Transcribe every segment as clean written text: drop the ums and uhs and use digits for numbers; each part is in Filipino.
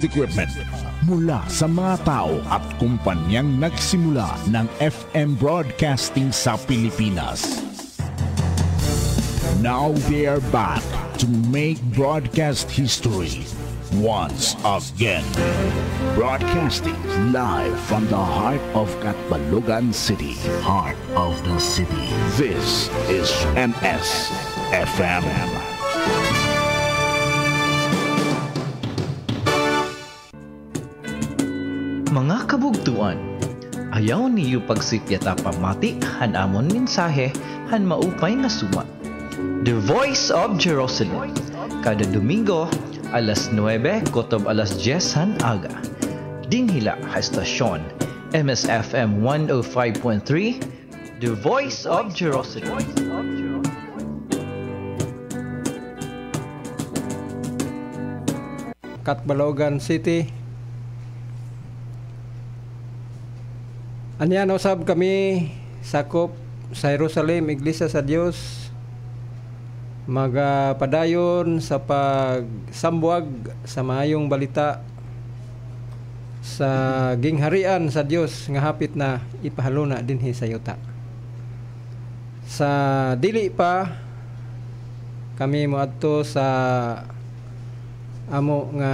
equipment mula sa mga tao at kumpanyang nagsimula ng FM broadcasting sa Pilipinas. Now they are back to make broadcast history once again. Broadcasting live from the heart of Catbalogan City. Heart of the city. This is MS-FM. Mga kabugtuan, ayaw niyo pagsipyata pamati han amon mensahe han maupay nga suma. The Voice of Jerusalem, kada Domingo, alas 9, kotob alas 10 han aga. Dinhila ha estasyon, MSFM 105.3, The Voice of Jerusalem. Catbalogan City. Anyan usab kami sakop sa Jerusalem, Iglesia sa Dios. Magapadayon sa pagsambuag sa maayong balita sa gingharian sa Dios nga hapit na ipahaluna dinhi sa yuta. Sa dili pa kami moadto sa amo nga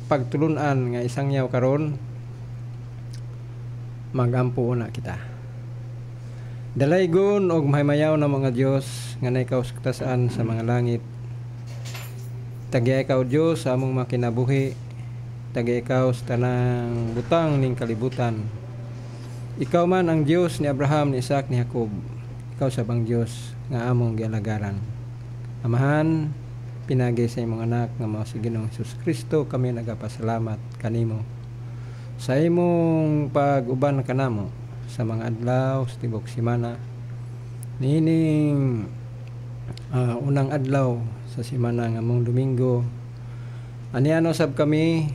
pagtulunan nga isang yaw karon, magampo na kita. Dalaygon og mahimayaw na mga Dios nga naikaustasaan sa mga langit. Tagiya ikaw Dios sa among makinabuhi. Tagiya ikaw sa tanang butang ning kalibutan. Ikaw man ang Dios ni Abraham, ni Isaac, ni Jacob. Ikaw sa bang Dios nga among gialagaran. Amahan, pinagi sa imong anak nga mao si Ginoong Hesus Kristo, kami nagapasalamat kanimo sa imong pag-uban kanamo sa mga adlaw sa tibok semana. Nining unang adlaw sa semana nga mong Domingo, aniano sab kami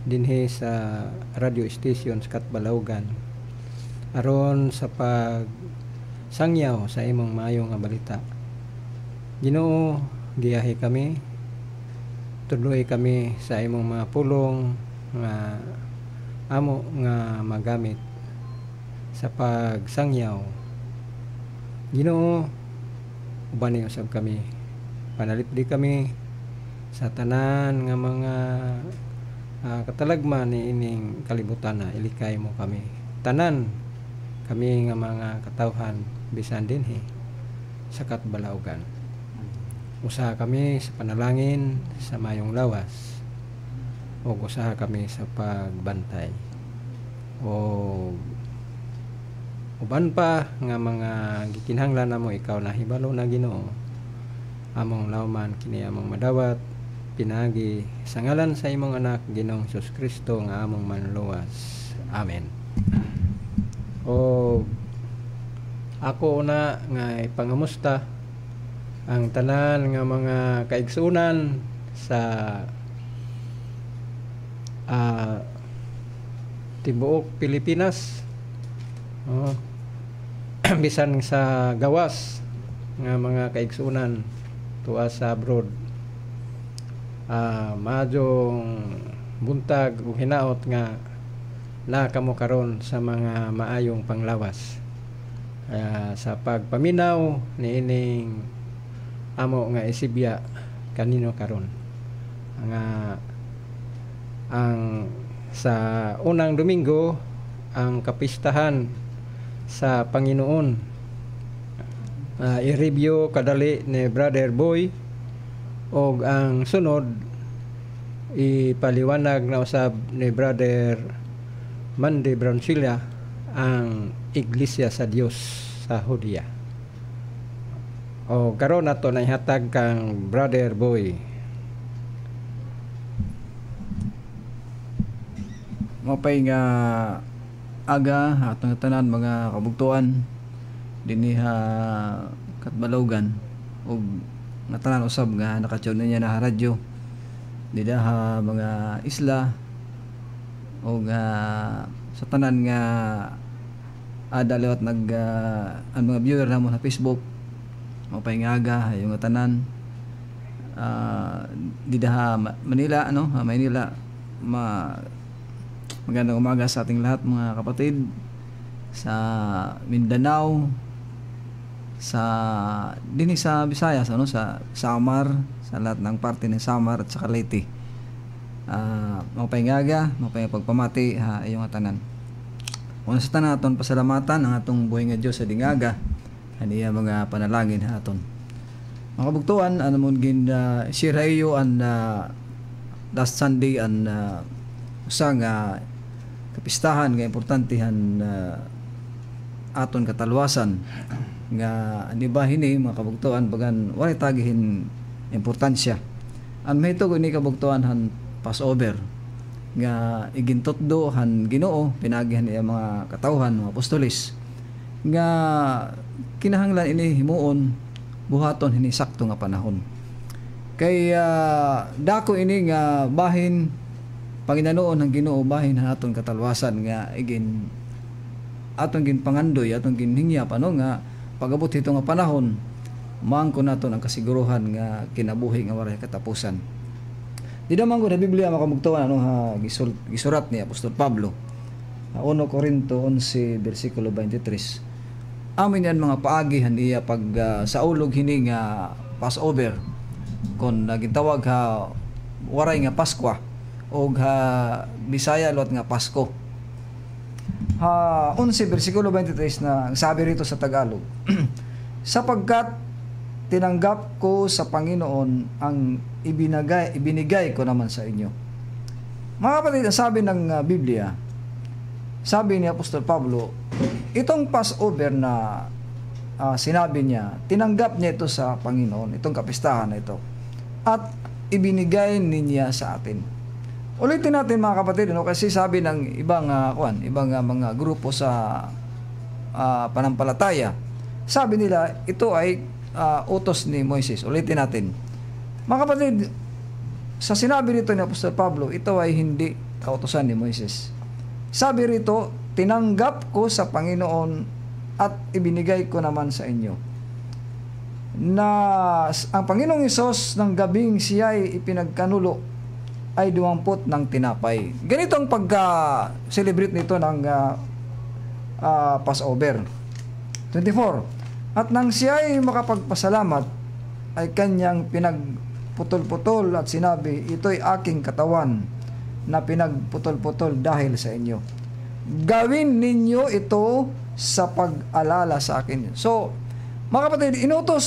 dinhi sa radio station sa Catbalogan aron sa pag sangyaw sa imong maayong nga balita. Ginoo, giyahi kami, tuloy kami sa imong mga pulong nga amo nga magamit sa pagsangyaw. Ginoo, ubani usab kami, panalipdi kami sa tanan nga mga katalagman ni ining kalibutan na ilikay mo kami. Tanan kami nga mga katawhan bisan dinhi sa Catbalogan. Usaha kami sa panalangin sa mayong lawas, o usaha kami sa pagbantay, o uban pa nga mga gikinahanglan namo ikaw na hibalo na Ginoo, among lawman kini among madawat pinagi sa ngalan sa imong anak Ginoong Hesus Kristo nga among manluwas. Amen. O ako una nga ipangamusta ang tanan nga mga kaigsunan sa tibuok Pilipinas, bisan sa gawas nga mga kaigsunan tuwa sa abroad. Maadong buntag ug hinaot nga nakamo karon sa mga maayong panglawas sa pagpaminaw niining amo nga isibya kanino karon nga ang sa unang Domingo ang kapistahan sa Panginoon. I-review kadali ni Brother Boy, o ang sunod ipaliwanag na usab ni Brother Mandy Broncilla ang Iglesia sa Dios sa Hudiya. O karon nato na ihatag kang Brother Boy. Mapay nga aga atong tanan mga kabugtuan dinhi ha Catbalogan, ug nga tanan usab nga nakatune niya na radyo dida ha mga isla, ug sa tanan nga adalot nag ang mga viewer namo sa Facebook. Mapay nga aga yung tanan dida ha Manila, Manila magandang umaga sa ating lahat mga kapatid sa Mindanao, sa Visayas, sa Samar, sa lahat ng parte ng Samar at sa Leyte. Mapayingaga, mapaypagpamati iyong tanan. Una sa tanan aton pasalamatan ang atong buhay nga Dios sa dingaga aniya mga panalangin aton. Mga kabugtuan, mo gin sirayo an last Sunday an usa nga kapistahan nga importantehan aton katalwasan nga ani ba hini mga kabugtuan bagan walay tagihin importansya. Ang mahito ni kabugtuan han Passover nga igintotdo han Ginoo pinagihan niya mga katawhan mga apostolis nga kinahanglan ini himuon buhaton hini sakto nga panahon. Kay dako ini nga bahin Panginoon ng Ginoo bahin aton katalwasan nga aton gin pangandoy aton gin hingyap nga pagabot ito nga panahon maangko naton ang kasiguruhan nga kinabuhi nga waray katapusan. Di naman ko na Biblia makamugtuan gisurat ni Apostol Pablo 1 Corinto 11 versikulo 23. Amin yan mga paagihan iya pag sa ulog hini nga Passover kon gitawag waray nga Paskwa o Bisaya lot nga Pasko. 11 versikulo 23 na sabi rito sa Tagalog sapagkat tinanggap ko sa Panginoon ang ibinigay ko naman sa inyo. Mga kapatid, sabi ng Biblia, sabi ni Apostol Pablo, itong Passover na sinabi niya, tinanggap niya ito sa Panginoon, itong kapistahan na ito, at ibinigay niya sa atin. Ulitin natin mga kapatid, kasi sabi ng ibang mga grupo sa panampalataya, sabi nila, ito ay utos ni Moises. Ulitin natin. Mga kapatid, sa sinabi rito ni Apostol Pablo, ito ay hindi kautosan ni Moises. Sabi rito, tinanggap ko sa Panginoon at ibinigay ko naman sa inyo. Na ang Panginoong Hesus ng gabing siya'y ipinagkanulo ay 20 ng tinapay. Ganito ang pagka-celebrate nito ng Passover. 24. At nang siya'y makapagpasalamat, ay kanyang pinagputol-putol at sinabi, ito'y aking katawan na pinagputol-putol dahil sa inyo. Gawin ninyo ito sa pag-alala sa akin. So, mga kapatid, inutos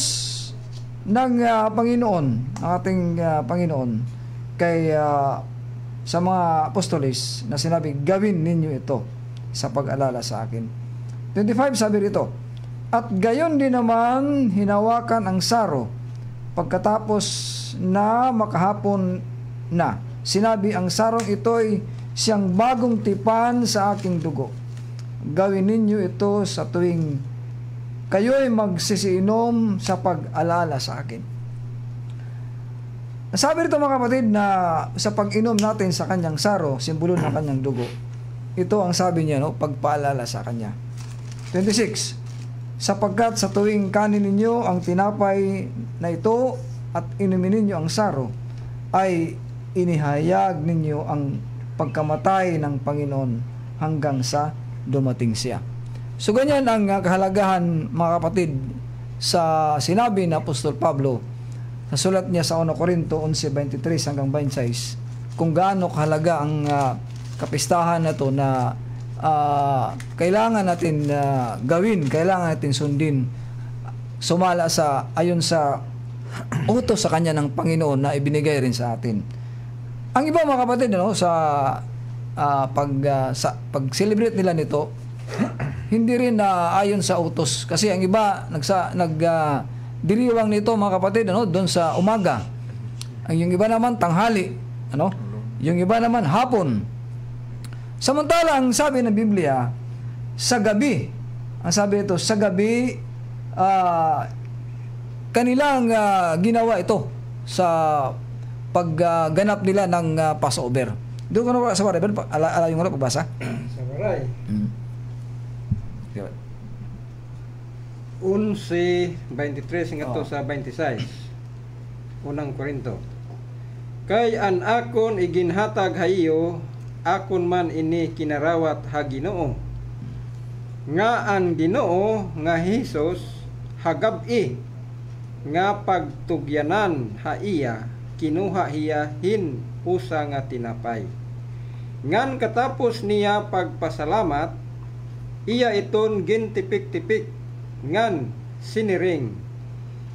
ng Panginoon, ang ating Panginoon, kay sa mga apostolis na sinabi, gawin ninyo ito sa pag-alala sa akin. 25, sabi rito, at gayon din naman hinawakan ang saro pagkatapos na makahapon na. Sinabi, ang sarong ito'y siyang bagong tipan sa aking dugo. Gawin ninyo ito sa tuwing kayo'y magsisiinom sa pag-alala sa akin. Sabi rito mga kapatid na sa pag-inom natin sa kanyang saro, simbolo ng kanyang dugo. Ito ang sabi niya, pagpaalala sa kanya. 26. Sapagkat sa tuwing kanin ninyo ang tinapay na ito at inumin ninyo ang saro, ay inihayag ninyo ang pagkamatay ng Panginoon hanggang sa dumating siya. So ganyan ang kahalagahan mga kapatid sa sinabi ni Apostol Pablo sa sulat niya sa 1 Corinto 11:23 hanggang 26 kung gaano kahalaga ang kapistahan na to na kailangan natin gawin, kailangan natin sundin sumala sa ayon sa utos sa kanya ng Panginoon na ibinigay rin sa atin. Ang iba mga kapatid sa pag-celebrate nila nito hindi rin ayon sa utos kasi ang iba diriwang nito mga kapatid doon sa umaga. Yung iba naman tanghali, yung iba naman hapon. Samantala, ang sabi ng Biblia, sa gabi, ang sabi ito, sa gabi, kanilang ginawa ito sa pagganap nila ng Passover. Doon ko na sa Waray, ala yung pagbasa? Sa Waray. 11:23 hanggang sa 26. Unang Korinto. Kay an akon iginhatag ha iyo, akon man ini kinarawat ha Ginoo. Nga ang Ginoo nga Hesus hagab-i nga pagtugyanan ha iya, kinuha hiya hin usa nga tinapay. Ngan katapos niya pagpasalamat, iya iton gintipik-tipik ngan siniring.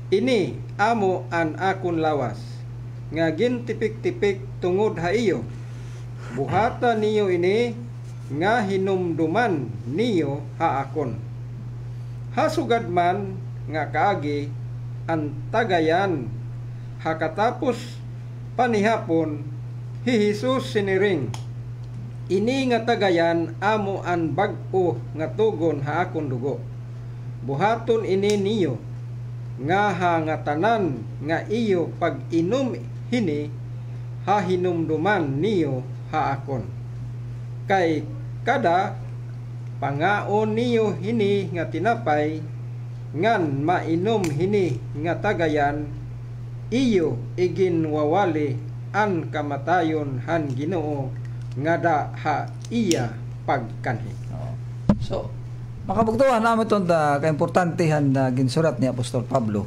Ini amo an akon lawas nga gintipik-tipik tungod ha iyo. Buhata niyo ini nga hinumduman niyo ha akon. Hasugad man nga kaagi ang tagayan hakatapos panihapon hi Jesus siniring. Ini nga tagayan amo an bag-o nga tugon ha akon dugo. Buhaton ini niyo nga hangatanan nga iyo pag inom hini ha hinumduman niyo ha akon. Kay kada pangaon niyo hini nga tinapay ngan mainom hini nga tagayan, iyo iginwawali an kamatayon han Ginoo nga da ha iya pagkanhi. So, makabugtuhan namin itong kaimportantehan na ginsurat ni Apostol Pablo.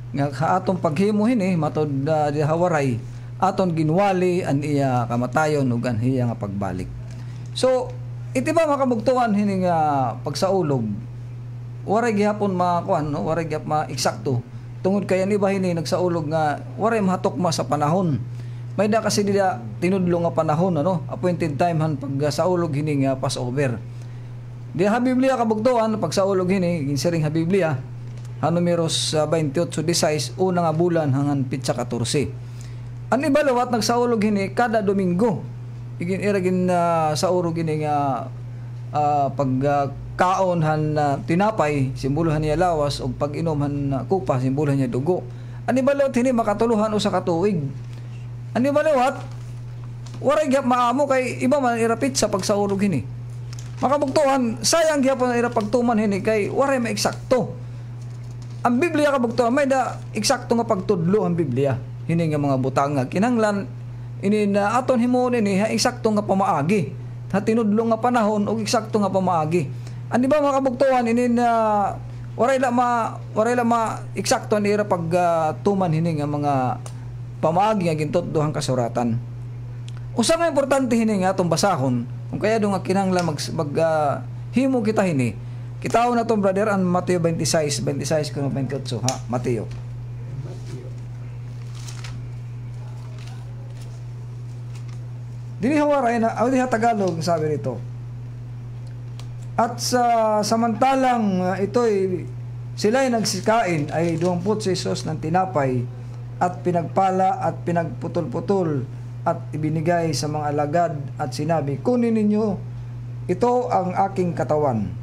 Nga atong paghimo hini, matod di hawaray, aton ginwali an iya kamatayon ug an iya nga pagbalik. So, iti ba makabugtuhan hini nga pagsaulog, waray gihapon makuan, no? Waray gihap ma-eksakto. Tungod kaya ni ba hini nagsaulog nga waray mahatok sa panahon. May da kasi dida tinudlo nga panahon, ano? Appointed time han pag saulog hini nga Passover. Di ha Biblia kabugtuhan pag saulog hini ginsiring ha Biblia. Ha numeros 28:16 una nga bulan hangan pitsa 14. Ani balawat nagsaulog hini kada Domingo. Igin iragin saurog hini nga pag kaon han tinapay simbolohan niya lawas og pag inom han kupa simbolohan niya dugo. Ani balawat hini makatuluhan usa ka tuig. Ani balawat waray gyap maamo kay iba man irapit sa pagsaurog hini. Makabugtuhan sayang gyapon ira pagtuman hini kay waray maeksakto. Ang Biblia kabugtuhan may da eksakto nga pagtudlo ang Biblia. Hini nga mga butang nga kinahanglan ini na aton himuon ini ha eksakto nga pamaagi. Ha tinudlo nga panahon og eksakto nga pamaagi. Ani ba makabugtuhan ini na waray la ma eksakto ni ira pagtuman hini nga mga pamaagi nga gintudlohan kasuratan. Usa nga importante hini nga atong basahon kung kaya do nga kinahanglan himo kita hini. Kitaw na tong brother ang Mateo 26 kuno 28 ha Mateo. Dili hawaray na diha Tagalog sabi nito. At samantalang ito'y sila'y nagsikain ay 20 pesos ng tinapay at pinagpala at pinagputol-putol at ibinigay sa mga alagad at sinabi, kunin ninyo, ito ang aking katawan.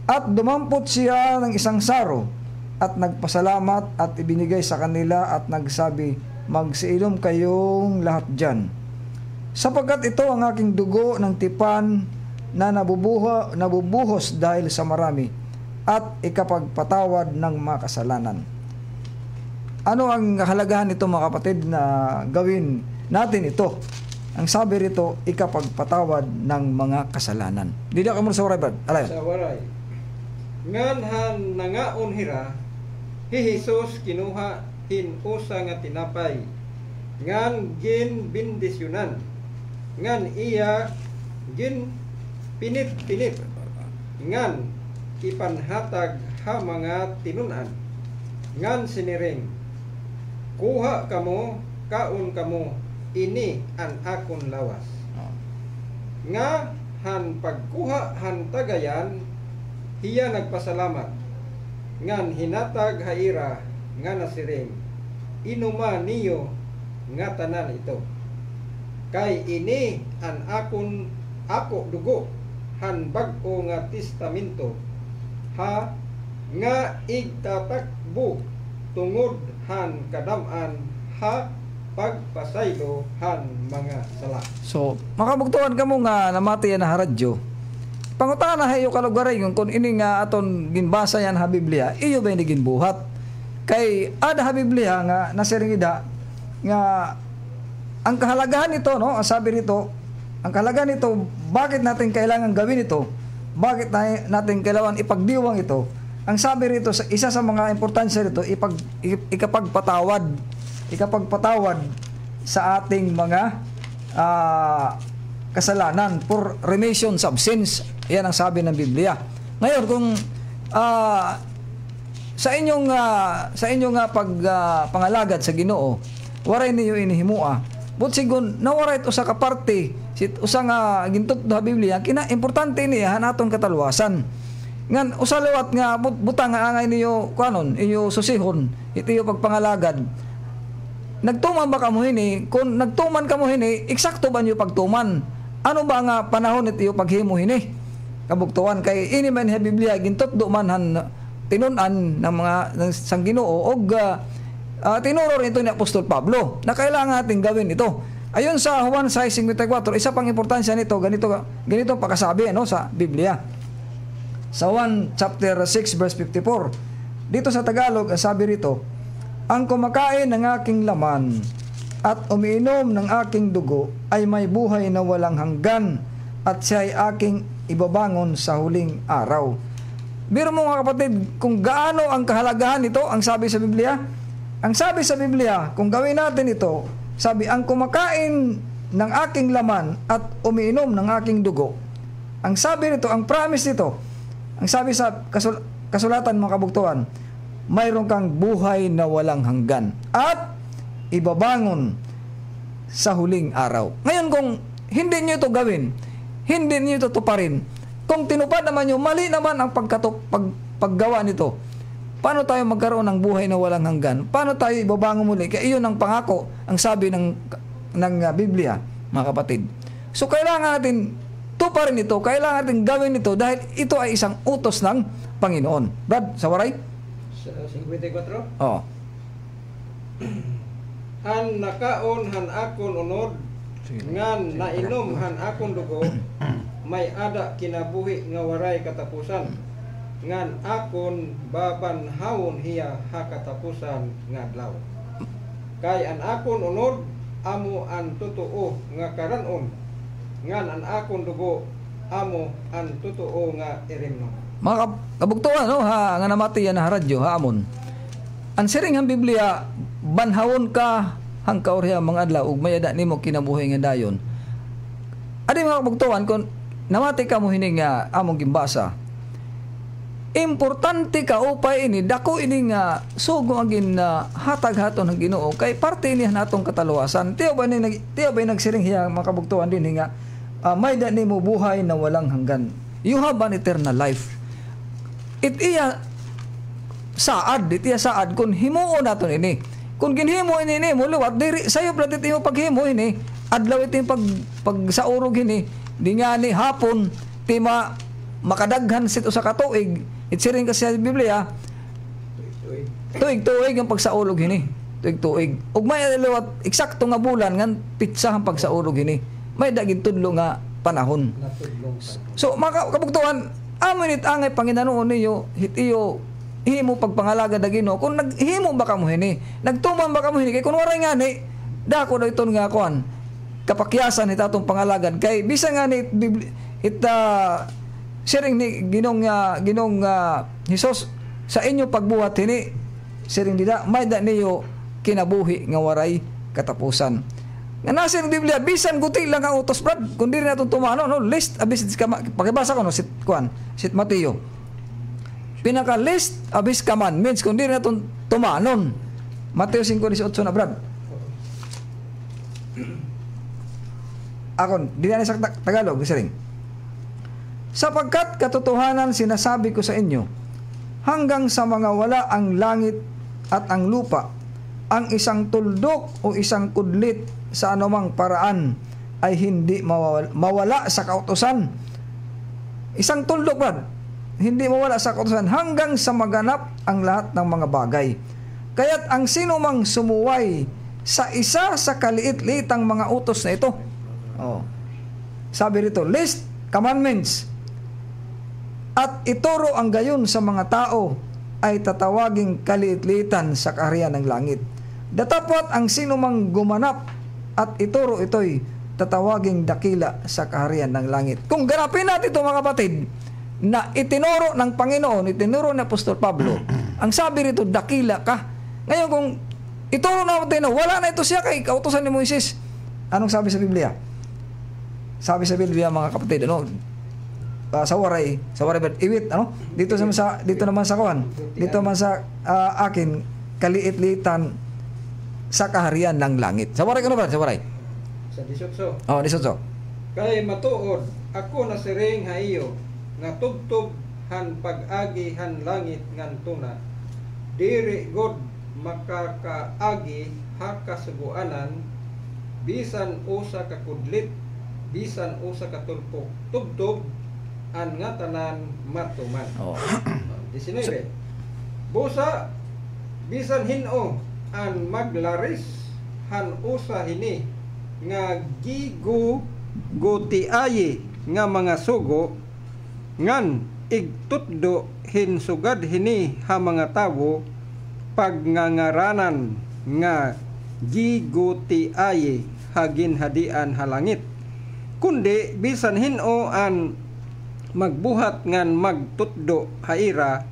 At dumampot siya ng isang saro at nagpasalamat at ibinigay sa kanila at nagsabi, magsiinom kayong lahat dyan. Sapagkat ito ang aking dugo ng tipan na nabubuhos dahil sa marami at ikapagpatawad ng mga kasalanan. Ano ang kahalagahan nito mga kapatid na gawin natin ito? Ang sabi rito, ikapagpatawad ng mga kasalanan. Dili ka muna sa waray, Brad. Alay. Sa waray. Nganhan nangaon hira, hi Jesus kinuha usa nga tinapay, ngan gin bindisyonan, ngan iya gin pinit-pinit, ngan ipanhatag ha mga tinunan, ngan siniring, kuha kamo, kaon kamo, ini ang akon lawas. Nga han pagkuha han tagayan, hiya nagpasalamat, ngan hinatag haira, nga nasiring, inuma niyo nga tanan ito. Kay ini ang ako dugo, han bag-o nga testamento, ha nga igtatakbo tungod han kadam-an ha pagpasaylo han mga sala. So, makabugtuhan ka mo nga namati yan na radyo. Pangutangan na hayo kalugaray kung ini nga aton ginbasa yan ha Biblia, iyo ba yung ginbuhat? Kay ada ha Biblia nga nasiringida nga ang kahalagahan nito, no, ang sabi nito, ang kahalagahan nito, bakit natin kailangan gawin ito? Bakit natin kailangan ipagdiwang ito? Ang sabi rito, isa sa mga importansya rito, ikapagpatawad sa ating mga kasalanan, for remissions of sins. Yan ang sabi ng Biblia. Ngayon, kung sa inyong pangalagad sa Ginoo, waray niyo inihimua, but sigun nawaray ito sa kaparte, usa nga gintot sa Biblia, importante niya naton katalwasan. Ngan usalawat nga butang nga angay niyo kuanon, inyo susihon, itiyo pagpangalagad. Nagtuman ba kamo hini? Kung nagtuman kamo hini, eksakto ba niyo pagtuman? Ano ba nga panahon itiyo paghimo hini? Kabuktuan kay ini man sa Biblia gintot do manhan tinun-an ng mga sang Ginoo og tinuro nito ni Apostol Pablo na kailangan natin gawin ito. Ayon sa Juan 6:54, isa pang importansya nito, ganito pakasabi sa Biblia. Sa 1 chapter 6 verse 54. Dito sa Tagalog, sabi rito, ang kumakain ng aking laman at umiinom ng aking dugo ay may buhay na walang hanggan at siya ay aking ibabangon sa huling araw. Biro mo mga kapatid, kung gaano ang kahalagahan nito, ang sabi sa Biblia, kung gawin natin ito, sabi, ang kumakain ng aking laman at umiinom ng aking dugo, ang sabi nito, ang promise nito, ang sabi sa kasulatan mga kabuktuan, mayroon kang buhay na walang hanggan at ibabangon sa huling araw. Ngayon, kung hindi nyo ito gawin, hindi nyo ito tuparin, kung tinupad naman nyo, mali naman ang paggawa nito. Paano tayo magkaroon ng buhay na walang hanggan? Paano tayo ibabangon muli? Kaya iyon ang pangako, ang sabi ng Biblia, mga kapatid. So, kailangan natin tuparin ito, kailangan natin gawin ito dahil ito ay isang utos ng Panginoon. Brad, sa waray? 54. Oo. Han nakaon han akon unod, ngan nainom han akon dugo, may ada kinabuhi nga waray katapusan, ngan akon babanhawon hiya hakatapusan nga adlaw. Kay an akon unod amo an totoo nga karanon, ngan an akon dugo amo an totoo nga irimno. Mga kabuktuan, nga namati yan na radyo, amon. Ang siring ang Biblia, banhawon ka hang kaurya mga adlaw, ug mayada nimo kinabuhi nga dayon. Adi mga kabuktuan, kung namati ka mo hining among gimbasa, importante ka upay ini, dako ini nga sugo ang hatag-haton ng Ginoo, kay parte ini natong kataluwasan. Tiyo ba nagsiring hiya mga kabuktuan din nga, may da nimo buhay na walang hanggan. You have an eternal life. Itiya saad kung himuon naton ini. Kung ginhimo ini mo liwat diri sayo platit imo paghimo ini, adlaw iti pagsaurog ini, di nga ni hapon ti makadaghan sit usa ka tuig. Itsiring kasi sa Biblia, tuig ang pagsaulog ini. Tuig. Ug may liwat eksakto nga bulan ngan pitsa ang pagsaulog ini. May dagit tudlo nga panahon. So mga kabuktuan, amonit angay Panginoon niyo hitiyo himo pagpangalaga da Ginoo. Kung naghimo ba kamo hini, nagtuman ba kamo hini, kay kun waray nga ni dako daw iton nga kuan kapakyasan ni tatong pangalagad kay bisan nga ni siring ni Ginong Hesus sa inyo pagbuhat hini, siring dida may da niyo kinabuhi nga waray katapusan. Nga nasa ng Biblia, bisan guti lang ang utos, Brad. Kung di rin natin tumano, list, abis, pakibasa ko, sit Mateo. Pinaka-list, abis commandments, kung di rin natin tumanon. Mateo 5:18 na, Brad. Akon, di na sa Tagalog, isa rin. Sapagkat katotohanan sinasabi ko sa inyo, hanggang sa mga wala ang langit at ang lupa, ang isang tuldok o isang kudlit sa anumang paraan ay hindi mawala sa kautusan. Isang tuldok, Brad, hindi mawala sa kautusan hanggang sa maganap ang lahat ng mga bagay. Kaya't ang sino mang sumuway sa isa sa kaliit-liitang mga utos na ito, sabi rito, list, commandments, at ituro ang gayon sa mga tao, ay tatawaging kaliit-liitan sa kaharian ng langit. Datapwat ang sino mang gumanap at ituro ito'y tatawaging dakila sa kaharian ng langit. Kung ganapin natin ito mga kapatid, na itinuro ng Panginoon, itinuro ni Apostol Pablo, ang sabi rito, dakila ka. Ngayon kung ituro natin na wala na ito siya kay kautusan ni Moises, anong sabi sa Biblia? Sabi sa Biblia mga kapatid, ano? Sa waray iwit, ano? Dito naman sa kuan. Dito naman sa akin kaliit-liitan sa kaharian ng langit. Sa waray ano ba? Sa waray. Sa 18. Oh, 18. Kay matuod ako na siring ha iyo nga tubtub han pag-agi han langit ngantuna. Diri god makakaagi ha kasuguanan bisan usa ka kudlit bisan usa ka tulpok tubtub an nga tanan matuman. Oh. 19. Busa bisan hino an maglaris han usa hini nga gutiayi nga mga sugo ngan igtutdo hinsugad hini ha mga tawo pagnangaranan nga gigutiayi hagin hadian halangit kundi bisan hino an magbuhat ngan magtutdo haira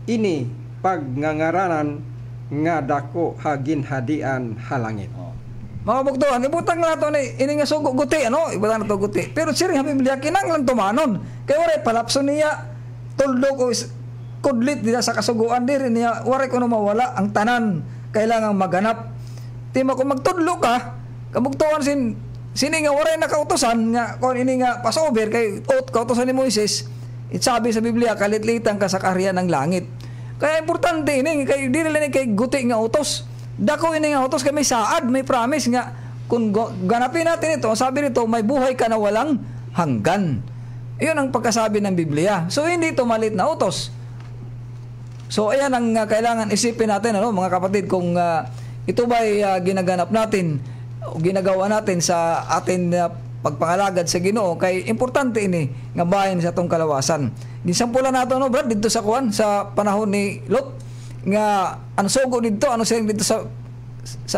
ini pagnangaranan nga dako hagin hadian halangit. Mga bugtuan, ibutang na ito ini nga sugo guti, ano? Ibutang na ito guti. Pero siri ha Biblia, kinanglan tumanon. Kaya waray palapso niya, tuldok o kudlit nila sa kasuguan diri niya, waray ko na mawala ang tanan, kailangang maganap. Tima kung magtudlo ka, kabugtuan sini nga waray nakautosan, nga kung ini nga pasover, kay kautosan ni Moises, sabi sa Biblia, kalitlitan ka sa kaharian ng langit. Kaya importante ini, kay dili lang kay guti nga utos. Dako ini nga utos kay may saad, may promise nga kung ganapin natin ito, sabi nito may buhay ka na walang hanggan. Iyon ang pagkasabi ng Biblia. So hindi ito malit na utos. So ayan ang kailangan isipin natin, ano mga kapatid, kung ito ba'y ginaganap natin o ginagawa natin sa atin pagpangalagad sa Ginoo, kay importante ini nga bahin sa atong kalawasan. Disampulan nato no brad dito sa kuan sa panahon ni Lot nga ano sugo dito, ano siya dito sa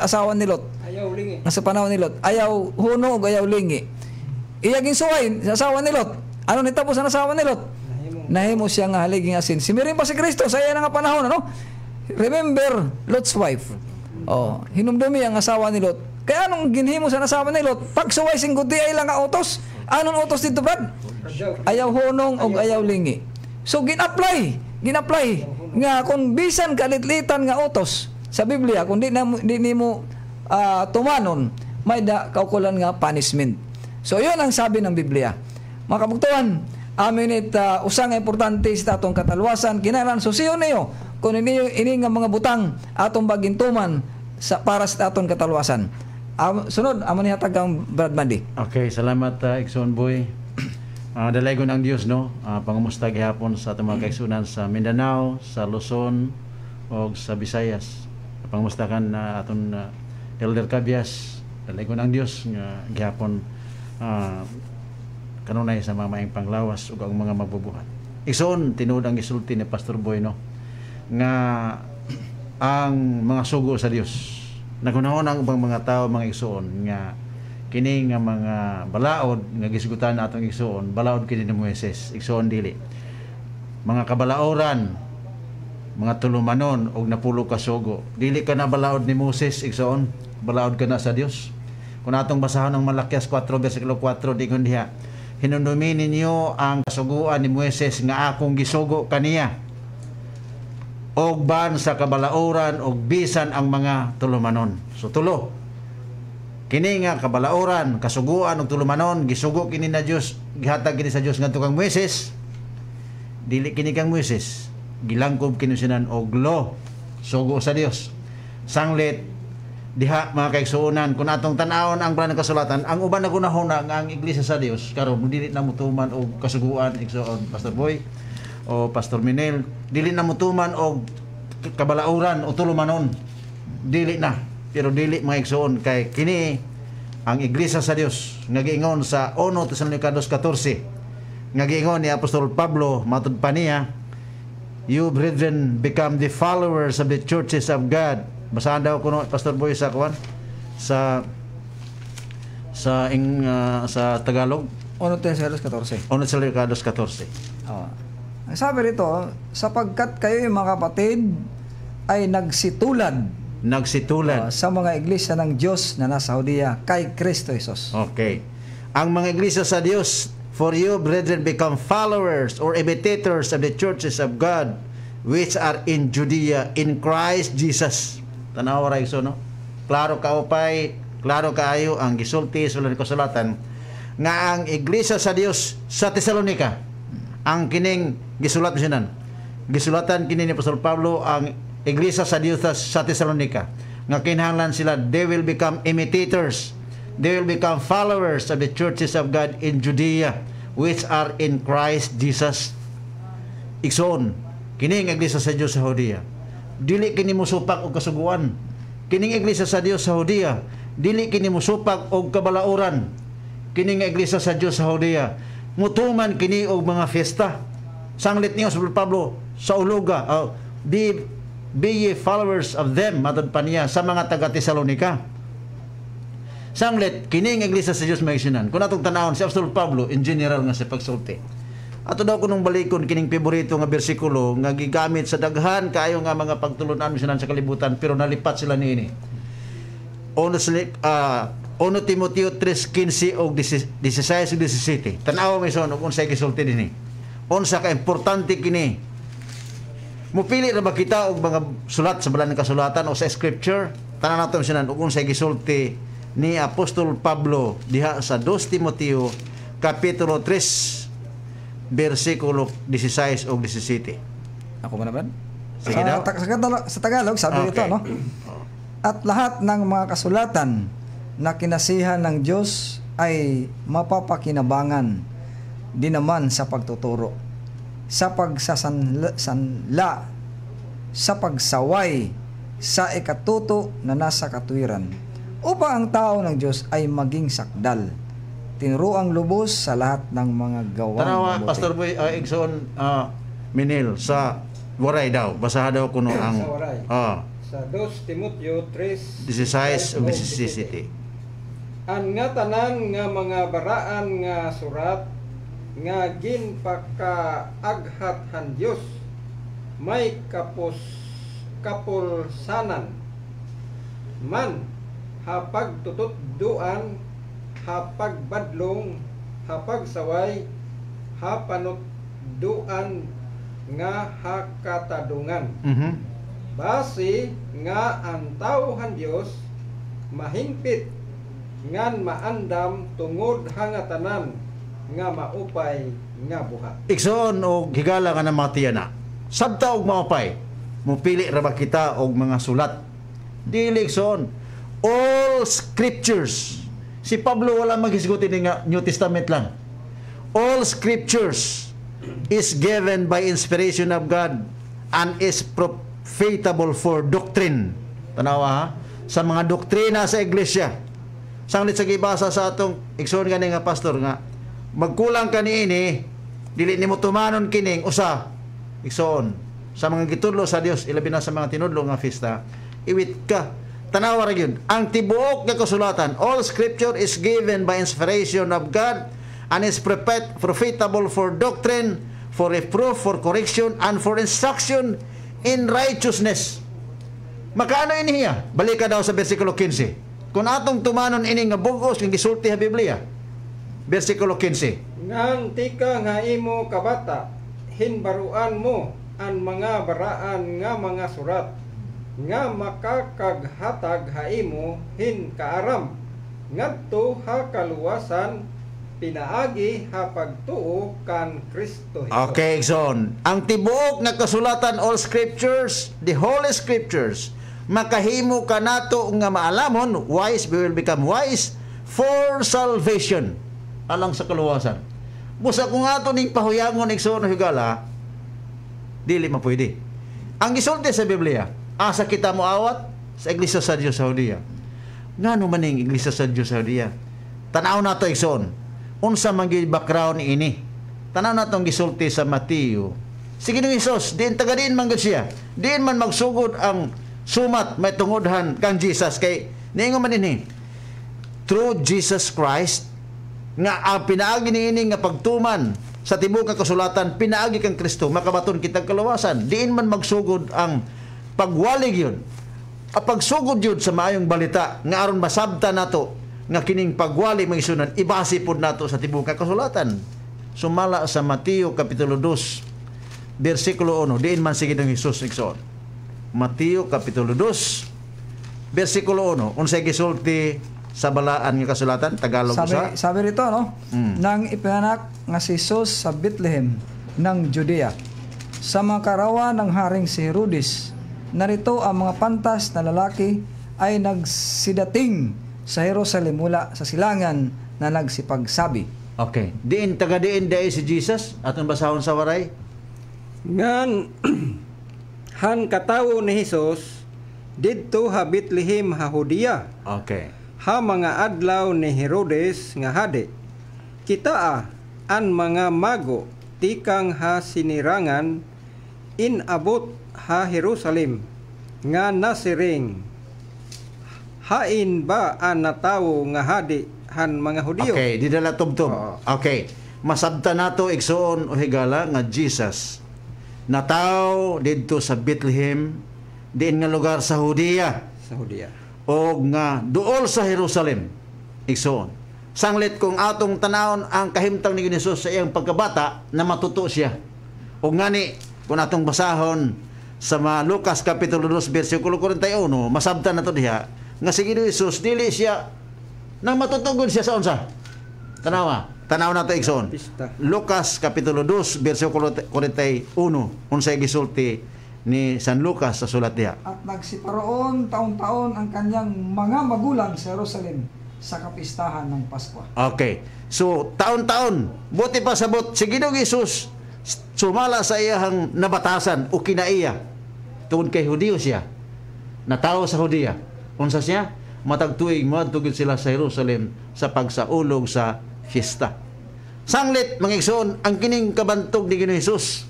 asawa ni Lot. Ayaw lingi. Sa panahon ni Lot, ayaw huno ug ayaw lingi. Iyaging suway sa asawa ni Lot. Ano nitapos ang asawa ni Lot? Nahimo siya nga haliging asin. Simirin pa si Kristo sa iya nga panahon, ano? Remember Lot's wife. Oh, hinumdumi ang asawa ni Lot. Kaya anong ginhimo sa asawa ni Lot? Pag suway sing gudi ay lang nga utos. Anong utos dito, Brad? Ayaw hunong ug ayaw lingi. So gin-apply nga kung bisan kalitlitan nga utos sa Biblia, kung di nimo tumanon, may kaukulan nga punishment. So yun ang sabi ng Biblia. Mga kabugtuan, amin usang importante sa atong katalwasan, kinaran susiyon niyo kung ini nga mga butang atong bagintuman para sa atong katalwasan. Sunod, amo ni hatag ang Brad Mandy. Okay, salamat Ikson Boy. Dalaygon ang Dios, no? Pangumusta gihapon sa atong mga kaigsunan sa Mindanao, sa Luzon o sa Visayas. Pangumustakan aton Elder Cabias. Dalaygon ang Dios nga gihapon kanunay sa mga maayong panglawas ug ang mga magbubuhat. Ikson tinuod ang gisulti ni Pastor Boy, no? Nga ang mga sugo sa Dios. Nagunahon ang ubang mga tao, mga igsoon nga kini nga mga balaod nga gisgutan natong igsoon, balaod kini ni Moises, igsoon dili. Mga kabalaoran, mga tulumanon og napulo ka sugo. Dili ka na balaod ni Moses, igsoon, balaod ka na sa Dios. Kung atong basahon ang Malakias 4 versikulo 4 dingon diha, hinundumi ninyo ang kasuguan ni Moises nga akong gisugo kaniya. Og ban sa kabalaoran og bisan ang mga tulumanon. So tulo. Kini nga kabalaoran, kasuguan og tulumanon gisugo kini na Dios, gihatag kini sa Dios ngadto kang Moises. Dili kini kang Moises, gilangkob kini sinan og law, sugo sa Dios. Sanglit diha mga kaigsuonan, kung atong tan-awon ang Banal nga Kasulatan, ang uban na gunahuna nga ang iglesia sa Dios karon dili na mutuman og kasuguan, igsoon Pastor Boy o Pastor Minel, dili na mutuman og kabalauran o tulumanon, dili na. Pero dili mga igsoon, kay kini ang iglesia sa Dios nga giingon sa 1 Tesalonicos 14 nga giingon ni Apostol Pablo matud pa niya, you brethren become the followers of the churches of God. Basahan daw kuno Pastor Boy sa kuan sa sa Tagalog, 1 Tesalonicos 14. 1 Tesalonicos 14. Oh. Ang sabi rito, sapagkat kayo mga kapatid ay nagsitulad sa mga iglesia ng Diyos na nasa Judea kay Kristo Jesus. Okay. Ang mga iglesia sa Diyos, for you, brethren, become followers or imitators of the churches of God which are in Judea in Christ Jesus. Tanawa ra iso, no? Klaro kaayo ang gisulti sa kasulatan nga ang iglesia sa Dios sa Tesalonica ang kining gisulat sinan. Gisulatan kini ni Apostol Pablo ang iglesia sa Dios sa Tesalonica nga kinahanglan sila they will become imitators, they will become followers of the churches of God in Judea which are in Christ Jesus. Ikson kining iglesia sa Dios sa Judea dili kini mosupak og kasuguan. Kining iglesia sa Dios sa Judea dili kini mosupak og kabalauran. Kining iglesia sa Dios sa Judea mutuman kini og mga fiesta. Sanglit niya sa Pablo sa uluga, be ye followers of them, matod pa niya sa mga taga Tesalonica. Sanglit kining iglesia sa Dios maisinan. Kung atong tanawon si Apostol Pablo in general nga sa pagsulti. Ato daw kunong balikon kining paborito nga bersikulo nga gigamit sa daghan kaayo nga mga pagtulunan misinan sa kalibutan pero nalipat sila niini. 1 Timoteo 3:15 og 16 ug 17. Tanaw mi son ug unsay gisulti dinhi. Unsa ka importante kini? Mupili ra ba kita og mga sulat sa balang kasulatan o sa scripture? Tanan nato sinan ug unsay gisulti ni Apostol Pablo diha sa 2 Timoteo kapitulo 3 bersikulo 16 ug 17. Ako man ba? Sige daw. Sa Tagalog sabi dito, no? At lahat ng mga kasulatan na kinasihan ng Diyos ay mapapakinabangan din naman sa pagtuturo, sa pagsasanla, sa pagsaway, sa ikatuto na nasa katwiran, upang ang tao ng Diyos ay maging sakdal, tinuruang lubos sa lahat ng mga gawang Tanawa, mabuti. Pastor Boy, Igsoon Minil, sa Waray daw, basahan daw kuno ang Sa Waray. Sa 2 Timoteo 3 16 ug 17. Ang nga tanan nga mga baraan nga surat nga ginpakaaghathan Dios may kapulsanan man hapag tutudduan, hapag badlong, hapag saway, hapanutduan nga hakatadungan. Base nga ang tawhan Dios mahingpit ngan maandam tungod hangatanan nga maupay nga buhat. Igsoon og higala nga namatiya na. Sabta og maupay. Mupili ra ba kita og mga sulat? Dili igsoon. All scriptures. Si Pablo wala maghisguti ni nga New Testament lang. All scriptures is given by inspiration of God and is profitable for doctrine. Tanawa ha? Sa mga doktrina sa iglesia. Sanglit sa gibasa sa atong igsoon gani nga pastor nga magkulang ka niini dili nimo tumanon kining usa igsoon sa mga gitudlo sa Dios ilabi na sa mga tinudlo nga fiesta iwit ka tanawa ra gyud ang tibuok nga kasulatan. All scripture is given by inspiration of God and is profitable for doctrine, for reproof, for correction, and for instruction in righteousness. Makaano iniya? Balik ka daw sa bersikulo 15. Kung atong tumanon ini nga bugos nga gisulti sa Biblia. Bersikulo 15. Ngan tika nga imo kabata, hinbaruan mo ang mga baraan nga mga surat nga makakaghatag ha imo hin kaaram ngadto ha kaluwasan pinaagi ha pagtuo kan Kristo Jesus. Okay, son. Ang tibuok nga kasulatan, all scriptures, the holy scriptures, makahimo ka nato nga maalamon, wise, we will become wise for salvation. Alang sa kaluwasan. Busa kung ato ning pahuyangon igsoon higala, dili mapwede. Ang gisulti sa Biblia, asa kita mo awat sa iglesia sa Dios sa Judea. Ngano man ning iglesia sa Dios sa Judea? Tanaw nato igsoon. Unsa man gyud background ini? Tanaw natong gisulti sa Mateo. Sige ni Hesus, diin taga diin man gud siya. Diin man magsugod ang sumat may tungodhan kang Jesus kay niingon man dinhi through Jesus Christ, nga pinaagi niini nga pagtuman sa tibuok nga kasulatan, pinaagi kang Kristo, makabaton kitang kaluwasan. Diin man magsugod ang pagwalig yun. A pagsugod yun sa maayong balita, nga aron masabta nato, nga kining pagwali magisunan, ibasi pod nato sa tibuok nga kasulatan. Sumala sa Mateo Kapitulo 2, versikulo 1, diin man sige ng Jesus igsoon. Mateo Kapitulo 2, versikulo 1, unsay gisulti sa balaan nga kasulatan, Tagalog sabi rito, no? Nang ipinanak nga si Jesus sa Bethlehem ng Judea, sa mga karawan ng haring si Herodes, narito ang mga pantas na lalaki ay nagsidating sa Jerusalem mula sa silangan na nagsipagsabi. Okay. Taga-diin dahil si Jesus, atong basahon sa waray. Ngan han katawo ni Jesus didto ha Bethlehem ha Judea. Okay. Ha mga adlaw ni Herodes nga hade. Kitaa an mga mago tikang ha sinirangan inabot ha Jerusalem nga nasiring. Hain ba an natawo nga hade han mga Hudiyo? Okay, didala tubtob. Okay. Masabta nato igsoon o higala nga Jesus nataw didto sa Bethlehem, diin nga lugar sa Judea. Sa Judea. O nga duol sa Jerusalem, igsoon. Sanglit kung atong tanawon ang kahimtang ni Jesus sa iyang pagkabata, na matuto siya. O ngani, kung atong basahon sa Lucas Kapitulo 2, versikulo 41, masabtan na to diha, nga si Jesus, dili siya, nang matutugod siya sa unsa? Tanawa na to igsoon. Lucas Kapitulo 2, versikulo 41, unsay gisulti ni San Lucas sa sulat diha. At nagsiparoon taon-taon ang kanyang mga magulang sa Jerusalem sa kapistahan ng Pasko. Okay. So, taon-taon, buti pa sabot, si Ginoong Hesus sumala sa iyang nabatasan o kinaiya. Tungod kay Hudiyo siya. Natawo sa Judea. Unsa siya? Matag tuig moadtugid sila sa Jerusalem sa pagsaulog sa fiesta. Sanglit, mga igsoon, ang kining kabantog ni Ginoong Hesus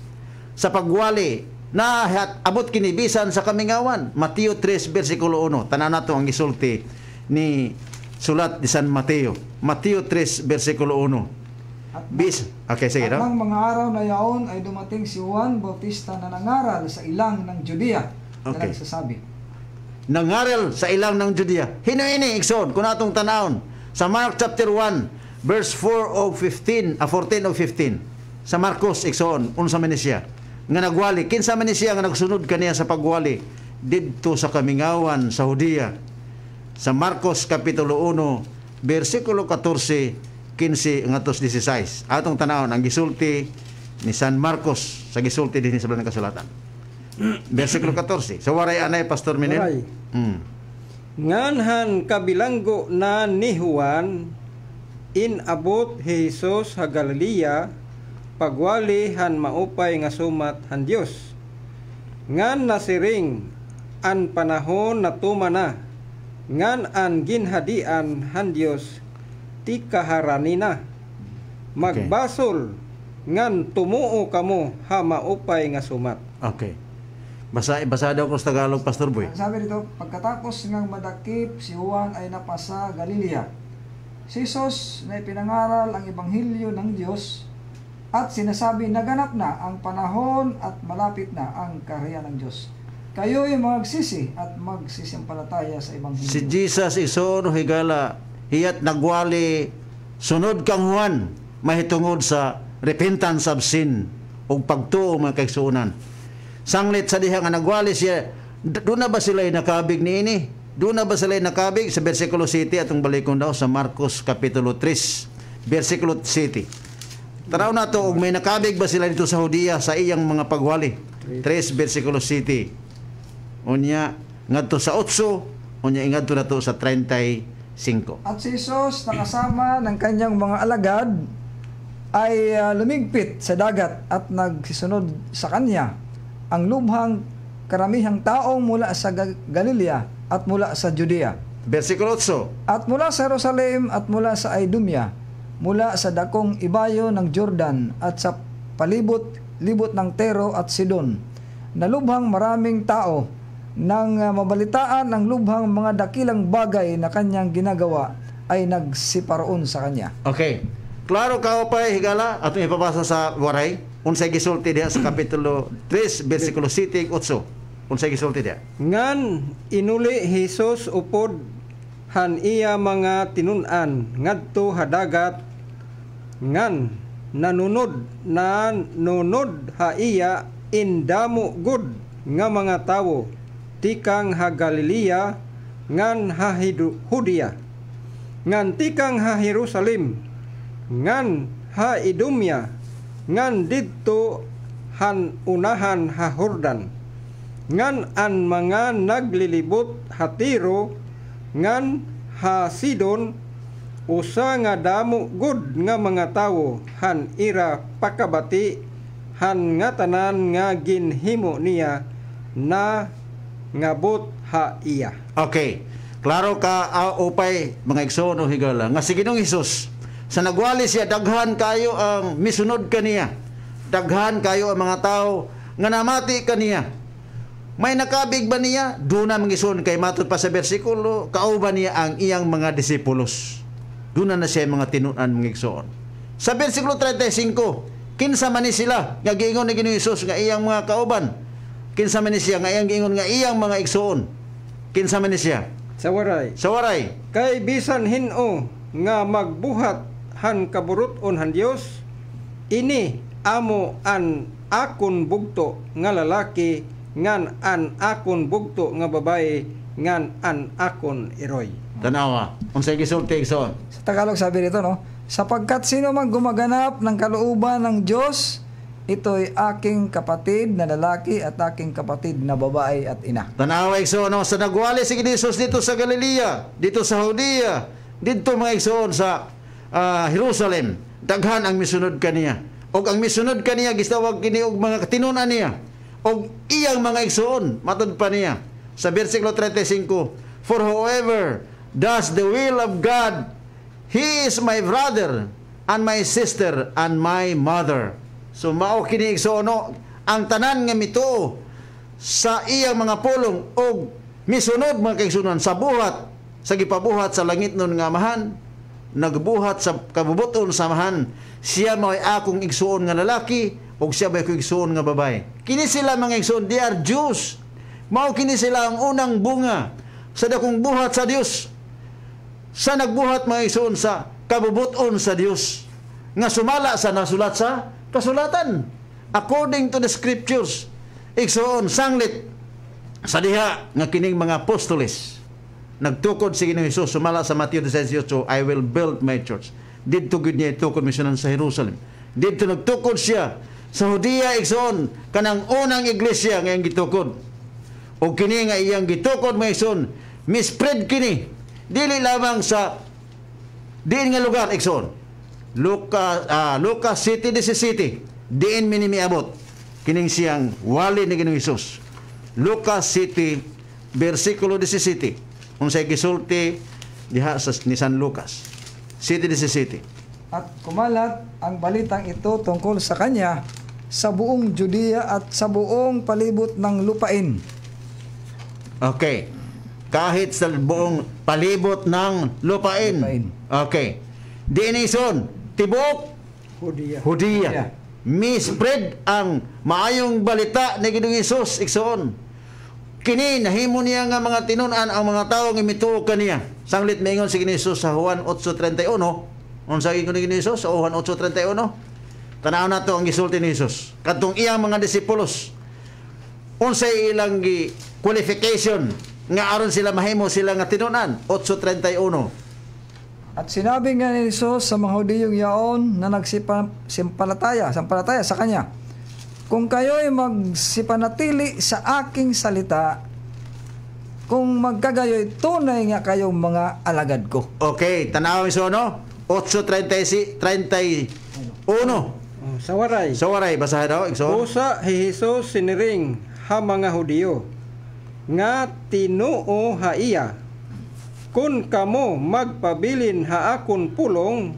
sa pagwali na abot kinibisan sa kamingawan. Mateo 3 versikulo 1. Tanan nato ang gisulti ni sulat di San Mateo. Mateo 3 versikulo 1. Okay, sige daw. At ng mga araw na yaon ay dumating si Juan Bautista na nangaral sa ilang ng Judea. Na nagsasabi. Nangaral sa ilang ng Judea. Hino-ini igsoon kung atong tanawon sa Mark chapter 1 verse 4 o 15, 14 o 15. Sa Marcos igsoon unsa man siya nga nagwali, kinsa man siya nga nagsunod kaniya sa pagwali didto sa kamingawan sa Judea. Sa Marcos Kapitulo 1 versikulo 14 15 ngatos 16. Atong tanawon ang gisulti ni San Marcos sa gisulti dinhi sa Balaang Kasulatan. Versikulo 14. So waray anay Pastor Minel. Waray. Nganhan kabilanggo na ni Juan inabot Jesus sa Galilea, pagwali han maupay nga sumat han Dios. Ngan nasiring an panahon na tumana, ngan an ginhadian han Dios ti kaharani na. Magbasol ngan tumuo kamo ha maupay nga sumat. Okay. Basa daw ko sa Tagalog, Pastor Boy. Sabi dito, pagkatapos ngang madakip si Juan ay napasa Galilea. Si Jesus na ipinangaral ang ebanghelyo ng Diyos at sinasabi naganap na ang panahon at malapit na ang kaharian ng Diyos. Kayo'y magsisi at magsisimpalataya sa ebanghelyo. Si Jesus isono higala hiyat nagwali sunod kang Juan mahitungod sa repentance of sin o pagtuo mga kaigsuonan. Sanglit sa diha nga nagwali siya, doon na ba sila nakabig niini? Doon na ba sila nakabig? Sa versikulo 7 atong balikon daw sa Marcos Kapitulo 3 versikulo 7. Tanaw na to, may nakabig ba sila dito sa Judea sa iyang mga pagwali? 3 versikulo 7. Unya ngadto sa 8, unya ingadto na to sa 35. At si Jesus nakasama ng kanyang mga alagad ay lumigpit sa dagat at nagsisunod sa kanya ang lubhang karamihang taong mula sa Galilea at mula sa Judea. Versikulo 8. At mula sa Jerusalem at mula sa Idumea, mula sa dakong ibayo ng Jordan at sa palibot-libot ng Tero at Sidon, na lubhang maraming tao nang mabalitaan ang lubhang mga dakilang bagay na kanyang ginagawa ay nagsiparoon sa kanya. Okay. Klaro ka pa higala atong ipabasa sa waray. Unsay gisulti diha sa kapitulo 3 bersikulo 7 8. Unsay gisulti diha? Ngan inuli Hesus upod han iya mga tinun-an ngadto hadagat ngan nanunod ha iya indamo gud nga mga tawo tikang ha Galilea ngan ha Judea ngan tikang ha Jerusalem ngan ha Idumea ngan didto han unahan ha Jordan ngan an mga naglilibot ha Tiro ngan ha Sidon usa nga damo gud nga mga tawo han ira pakabati han nga tanan nga ginhimo niya na ngabot ha iya. Okay. Klaro ka upay mga igsoon o higala nga si Ginoong Hesus sa nagwali siya daghan kayo ang misunod kaniya. Daghan kayo ang mga tao nga namati kaniya. May nakabig ba niya? Doon na mangisun kay matod pa sa bersikulo, kauban niya ang iyang mga disipulos. Doon na siya mga tinunan mga igsoon. Sa bersikulo 35, kinsa man ni sila, nga giingon ni Ginoong Hesus nga iyang mga kauban. Kinsa man ni siya, nga iyang giingon nga iyang mga igsoon. Kinsa man ni siya? Sa waray. Sa waray. Kay bisan hino nga magbuhat han kaburuton han Dios, ini amo an akon bugto nga lalaki ngan an akon bugto nga babae ngan an akon iroy. Tanawa, unsay gisulti igsoon? Sa Tagalog sabi dito, no? Sapagkat sino man gumaganap ng kalooban ng Diyos, ito'y aking kapatid na lalaki at aking kapatid na babae at ina. Tanawa igsoon, no? Sa nagwali si Jesus dito sa Galilea, dito sa Judea, dito mga igsoon sa Jerusalem, daghan ang misunod kaniya. Og ang misunod kaniya gistawag kini og mga tinunan niya. Og iyang mga igsoon matod pa niya sa bersikulo 35, for whoever does the will of God, he is my brother and my sister and my mother. So mao kini igsoon, no? Ang tanan nga mituo sa iyang mga pulong og misunod mga kaigsunan sa buhat, sa gipabuhat sa langit nun nga amahan, nagbuhat sa kabubuton sa amahan, siya mo'y akong igsuon nga lalaki o siya ba'y igsuon nga babae. Kini sila mga igsuon, they are Jews. Mao kini sila ang unang bunga sa dakong buhat sa Dios. Sa nagbuhat mga igsuon sa kabubuton sa Dios nga sumala sa nasulat sa kasulatan according to the scriptures. Igsuon sanglit sa diha nga kining mga apostoles nagtukod si Ginoong Hesus sumala sa Mateo 16:8, I will build my church. Didto gud niya itukod misyonan sa Jerusalem. Didto nagtukod siya sa Judea igsoon kanang unang iglesia nga iyang gitukod. O kini nga iyang gitukod mga igsoon, mispread kini dili lamang sa diin nga lugar igsoon. Lucas City diin minimiabot kining siyang wali ni Ginoong Hesus. Lucas City bersikulo 17. Unsay gisulti diha sa ni San Lucas City 17. At kumalat ang balitang ito tungkol sa kanya sa buong Judea at sa buong palibot ng lupain. Okay. Kahit sa buong palibot ng lupain. Okay. Diinison, tibok Judea. Mispread ang maayong balita ni Ginoong Hesus igsoon. Kini nahimo niya nga mga tinunan ang mga tawo nga mituo kaniya. Sanglit maingon si Ginoong Hesus sa Juan 8:31. Unsa ingon ni Ginoong Hesus sa Juan 8:31? Tanaw nato ang gisulti ni Hesus. Kadtong iyang mga disipulos, unsay ilang qualification nga aron sila mahimo sila nga tinunan? 8:31. At sinabi nga ni Hesus sa mga Hudiyong yaon na nagsimpalataya sa kanya, kung kayo'y magsipanatili sa aking salita, kung magkagayoy, tunay nga kayong mga alagad ko. Okay, tanawin so no? 8:31. Sa waray. Sa waray, basahin daw. Usa Hesus siniring ha mga Hudiyo, nga tinuo ha iya, kun kamo magpabilin ha akon pulong,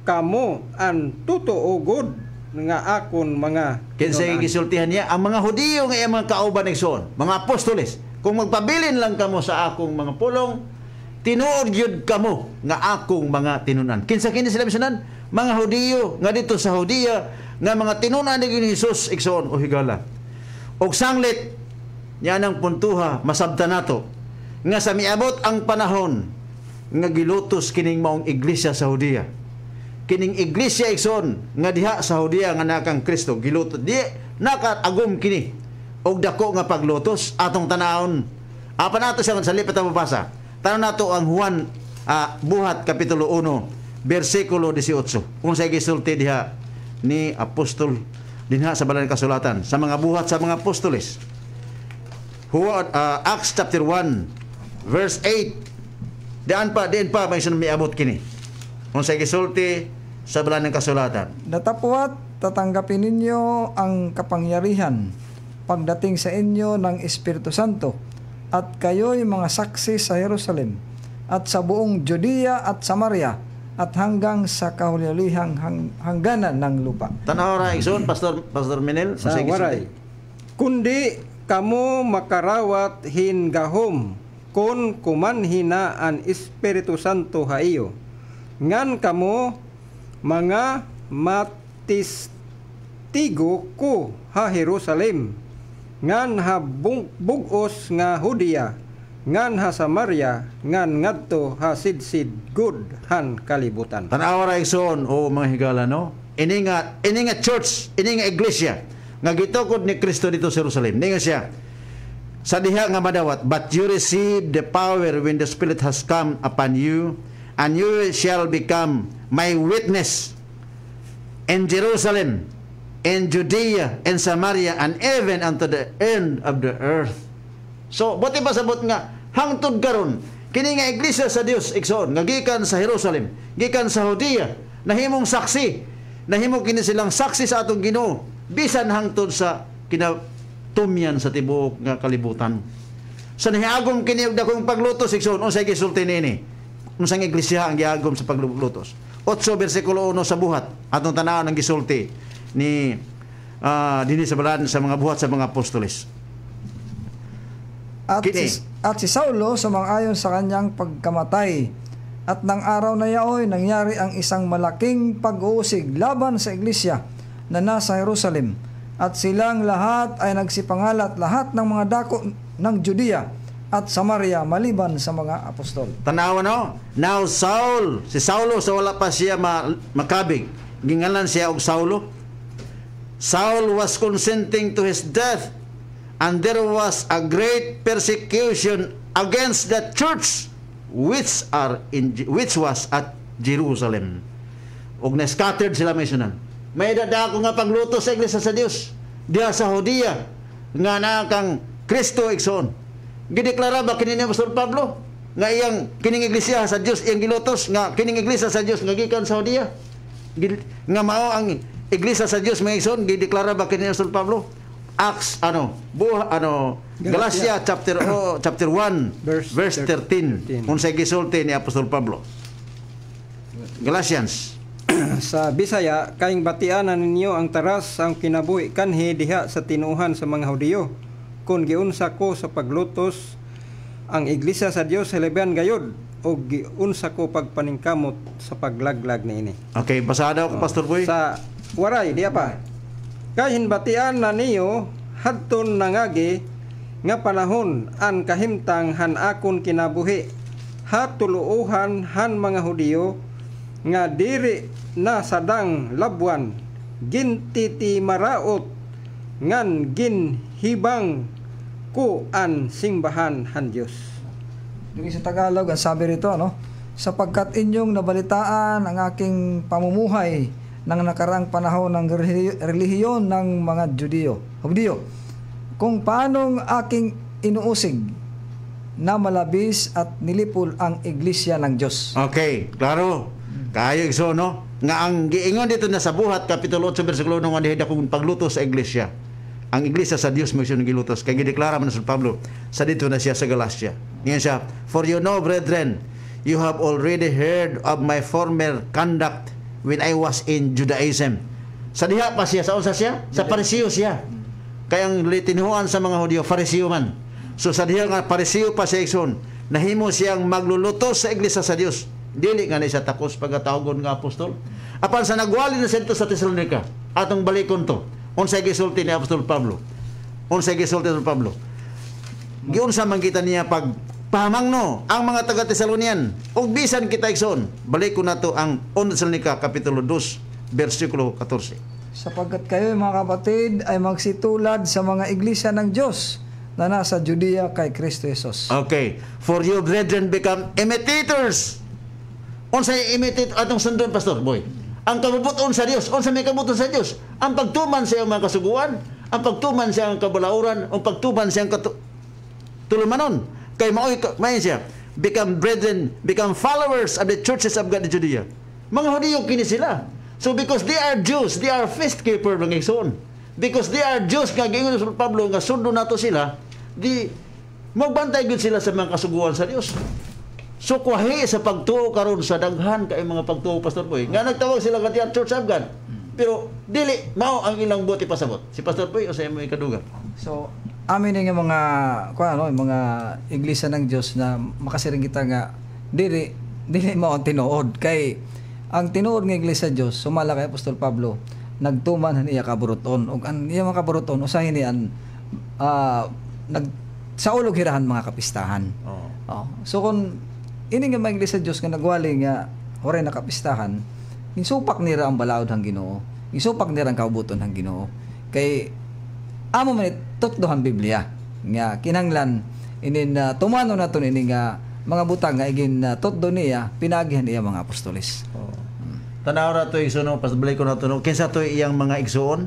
kamo an tutuo gud nga akon mga kinsay gisultihan niya ang mga Hudiyo nga mga kauban igsoon, mga apostoles, kung magpabilin lang kamo sa akong mga pulong, tinuod gyud kamo nga akong mga tinunan. Kinsa kini sila misunan? Mga Hudiyo nga dito sa Hudiya nga mga tinunan ni Hesus igsoon o higala. Og sanglit niya nang puntuha masabtan nato nga sa miabot ang panahon nga gilutos kining maong iglesia sa Hudiya. Kining iglesia igsoon nga diha sa Hudiya nga nakang Kristo gilutos di nakaagom kini og dako nga paglutos atong tanahon. Apa nato siya sa lipat na mabasa. Tanong nato ang Juan buhat kapitulo 1 bersikulo 18. Kung sa gisulti diha ni apostol dinha sa Balang Kasulatan sa mga buhat sa mga apostoles. Acts chapter 1 verse 8. Diin pa may sunod miabot kini. Kung sa gisulti sa Balang Kasulatan. Datapwat tatanggapin ninyo ang kapangyarihan pagdating sa inyo ng Espiritu Santo, at kayo'y mga saksi sa Jerusalem at sa buong Judea at Samaria at hanggang sa kahulihang hangganan ng lupa. Tanaw ra igsoon Pastor Menel Sa waray. Kundi kamo makarawat hingahom kun kumanhina an Espiritu Santo haiyo. Ngan kamo mga matistigo ko ha Jerusalem, ngan ha bugos nga Hudiya, ngan ha Samaria, ngan ngadto ha sidsid good han kalibutan. Tanaw ra igsoon o mga higala no. Ini nga church, ini nga iglesia nga gitukod ni Kristo dito sa Jerusalem. Ninga siya sa diha nga madawat, but you receive the power when the Spirit has come upon you, and you shall become my witness in Jerusalem, in Judea, in Samaria, and even unto the end of the earth. So, buti pa sabot nga, hangtod karon kini nga iglesia sa Dios igsoon nga gikan sa Jerusalem, gikan sa Judea, nahimong saksi, nahimo kini silang saksi sa atong Ginoo, bisan hangtod sa kinatumyan sa tibuok nga kalibutan. Sa nahagom kini og dakong paglutos igsoon, unsay gisulti nini? Unsang iglesia ang giagom sa paglutos? 8 bersikulo 1 sa buhat atong tanawon ang gisulti ni dinhi sa balaan sa mga buhat sa mga apostoles. At si Saulo sumang-ayon sa kanyang pagkamatay, at ng araw na yaoy nangyari ang isang malaking pag-uusig laban sa iglesia na nasa Jerusalem, at silang lahat ay nagsipangalat lahat ng mga dako ng Judea at Samaria maliban sa mga apostol. Tanawa no? Now si Saulo sa wala pa siya makabig, gingalan siya og Saulo. Saul was consenting to his death, and there was a great persecution against the church which was at Jerusalem. Og na-scattered sila may sunan. May dadako nga pagluto sa iglesia sa Dios diha sa Judea nga nakang Kristo igsoon. Gideklara ba kini ni Apostol Pablo nga iyang kining iglesia sa Dios iyang gilutos, nga kining iglesia sa Dios nga gikan sa Judea nga mao ang iglesia sa Dios mga igsoon, gideklara ba kini ni Apostol Pablo? Acts Galatia chapter 1 verse 13 unsay gisulti ni Apostol Pablo. Galatians Sa Bisaya, kaing batianan ninyo ang taras ang kinabuhi kanhi diha sa tinuhan sa mga Hudiyo. Kung giunsa ko sa paglutos ang iglesia sa Dios sa leban gayod, o giunsa ko pagpaningkamot sa paglaglag niini. Okay, basada ako Pastor Boy. Sa waray diya pa. Kahin batian na niyo hadton nangagi nga panahon an kahimtang han akon kinabuhi hatuluohan han mga Hudiyo nga diri na sadang labwan gintiti maraot ngan ginhibang ko an simbahan han Dios. Yung sa Tagalog ang sabi rito sapagkat inyong nabalitaan ang aking pamumuhay ng nakarang panahon ng relihiyon ng mga Hudiyo, kung paanong aking inuusig na malabis at nilipol ang iglesia ng Diyos. Okay, klaro. Kayo igso no? Nga ang giingon dito na sa buhat kapitulo 8 bersikulo 1 nga dihida kung pagluto sa iglesia. Ang iglesia sa Dios mo siya gilutos. Kaya gideklara man sa Pablo sa dito na siya sa Galatia. Ngayon siya, for you know, brethren, you have already heard of my former conduct when I was in Judaism. Sa diha pa siya, sa unsa siya? Sa Pariseo siya. Kaya ang tinuhuan sa mga Hudiyo, Pariseo man. So sa diha nga Pariseo pa siya igsoon. nahimo siyang maglulutos sa iglesia sa Dios. Dili nga ni siya takos pagkatawgon nga apostol. Apan sa nagwali na sento sa Tesalonica, atong balikon to. Unsay gisulti ni Apostol Pablo? Unsay gisulti ni Pablo? Giunsa man kita niya pag pahamangno ang mga taga Tesalonian ug bisan kita igsoon. Balikon nato ang 1 Tesalonica kapitulo 2 bersikulo 14. Sapagkat kayo mga kapatid ay magsitulad sa mga iglesia ng Diyos na nasa Judea kay Kristo Jesus. Okay. For you brethren become imitators. Unsay imitate atong sundon pastor boy? Ang kabubuton sa Dios. Unsay may kabubuton sa Dios? Ang pagtuman sa iyang mga kasuguan, ang pagtuman sa iyang kabalauran, ang pagtuman sa iyang tulumanon. Kay maoy siya, become brethren, become followers of the churches of God in Judea. Mga Hudiyo kini sila. So because they are Jews, they are feast keeper ng igsoon. Because they are Jews nga giingon sa Pablo nga sundo nato sila, di magbantay gud sila sa mga kasuguan sa Dios. So kuwahi sa pagtuo karon sa daghan kay mga pagtuo Pastor Boy. Nga nagtawag sila nga Church of God. Pero dili mao ang ilang buti pasabot. Si Pastor Boy o sa imo ikadugang. So amin yung mga mga iglesia ng Dios na makasiring kita nga dili mao ang tinuod kay ang tinuod nga iglesia Dios sumala kay Apostol Pablo nagtuman niya kaburuton ug ang iya mga kaburuton usahin niya sa ulog hirahan mga kapistahan. So kung ini nga mga iglesia Dios nga nagwali nga oray na kapistahan, insupak nira ang balaod hang Ginoo, insupak nira ang kaubuton hang Ginoo. Kay amo man tutduhan Biblia nga kinanglan inin tumano naton ini nga mga butang nga igin tutdo niya pinagihan iya mga apostoles. Tanaw na to igsoon pas balikon nato kinsa to iyang mga igsoon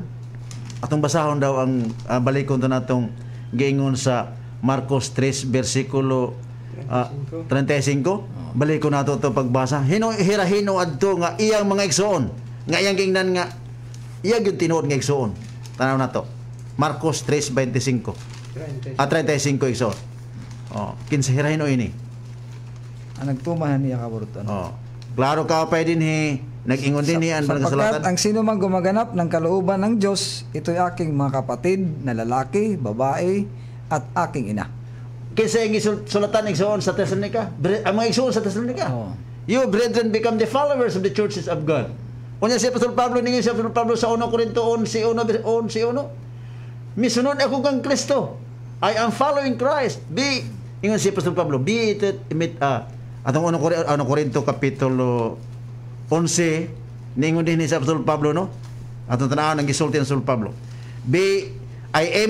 atong basahon daw ang balikon to natong giingon sa Marcos 3 bersikulo 35. Balikon nato to pagbasa. Hino adto nga iyang mga igsoon nga iyang gingnan nga iya gyud tinuod nga igsoon. Tanaw nato Marcos 3:25. 35 igsoon. Kinsa hirahin o ini? Ang nagtumahan niya kaburuton. Klaro ka pa din nag-ingon din niya ang sapagkat ang sino man gumaganap ng kalooban ng Diyos, ito'y aking mga kapatid na lalaki, babae, at aking ina. Kinsa yung sulatan igsoon sa Thessalonica? Ang mga igsoon sa Thessalonica. You brethren become the followers of the churches of God. Unya si Apostol Pablo ningon si Apostol Pablo sa 1 Corinto 11:1. Misunod ako kang Kristo. I am following Christ. Ingon si Apostol Pablo, be it atong 1 Corinto kapitulo 11 ningon din ni sa Apostol Pablo no. Atong tanawon ang gisulti ng Apostol Pablo. I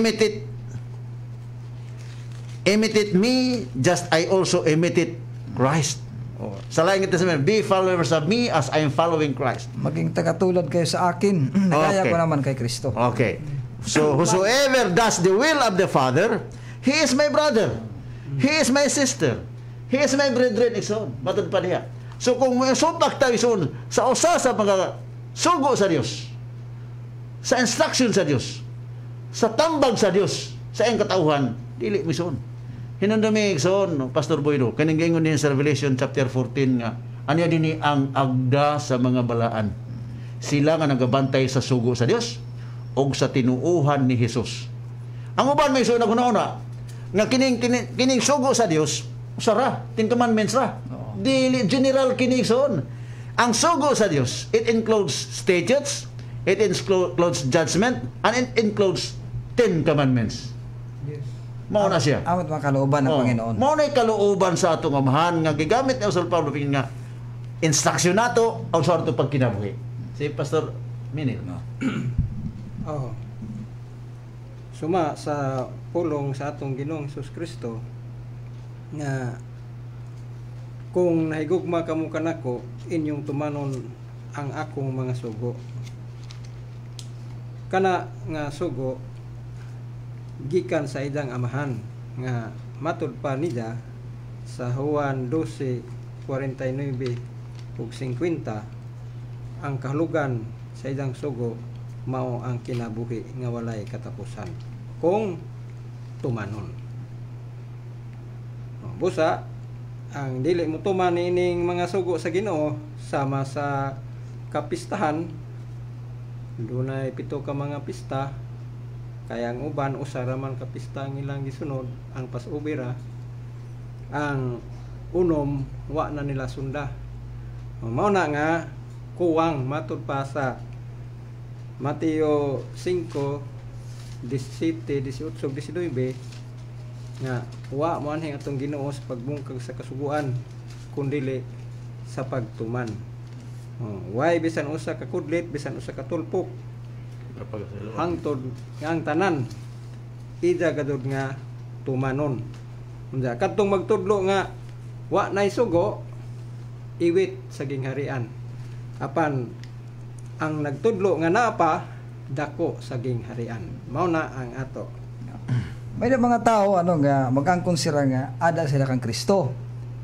imitate me just I also imitate Christ. Sa laing testament, be followers of me as I am following Christ. Maging tagatulad kayo sa akin. Nagaya ko naman kay Kristo. Okay. So whosoever does the will of the Father, he is my brother. He is my sister. He is my brethren. Matod pa niya. So kung may supak tayo sa usa sa mga sugo sa Dios, sa instruction sa Dios, sa tambag sa Dios, sa iyang katauhan, dili mison. Hinandami igsoon Pastor Boydo, kaning gingon din sa Revelation chapter 14 nga anya dinhi ang agda sa mga balaan. Sila nga nagabantay sa sugo sa Dios o sa tinuuhan ni Jesus. Ang uban may sunog una nga kining sugo sa Dios usara 10 commandments ra. Dili general kining son. Ang sugo sa Dios, it includes statutes, it includes judgment, and it includes 10 commandments. Yes. Mao na siya. Amot mga kalooban ng Panginoon. Mao na kalooban sa atong amahan nga gigamit ni Apostol Pablo nga instruction nato aw sa ato pagkinabuhi. Si Pastor Minil. Suma sa pulong sa atong Ginoong Hesus Kristo nga kung nahigugma kamo kanako inyong tumanon ang akong mga sugo. Kana nga sugo gikan sa idang amahan nga matud pa nila sa Juan 12:49 ug 50 ang kahulugan sa idang sugo mao ang kinabuhi nga walay katapusan kung tumanon. Busa ang dili mo tuman ining mga sugo sa Ginoo sama sa kapistahan, dunay 7 ka mga pista, kaya ang uban usa ra man kapista ang ilang gisunod ang Pasubira ang unom wa na nila sunda. Mao na nga kuwang matud pa sa Mateo 5 17, 18, 19 nga wa mo anhing atong Ginoo sa pagbungkag sa kasuguan kundili sa pagtuman. Why bisan usa ka kudlit, bisan usa ka tulpok hangtod nga ang tanan ida gadud nga tumanon. Unya kadtong magtudlo nga wa nay sugo iwit sa gingharian. Apan ang nagtudlo nga naa pa dako sa gingharian. Mao na ang ato. May mga tao nga magangkon sila nga ada sila kang Kristo.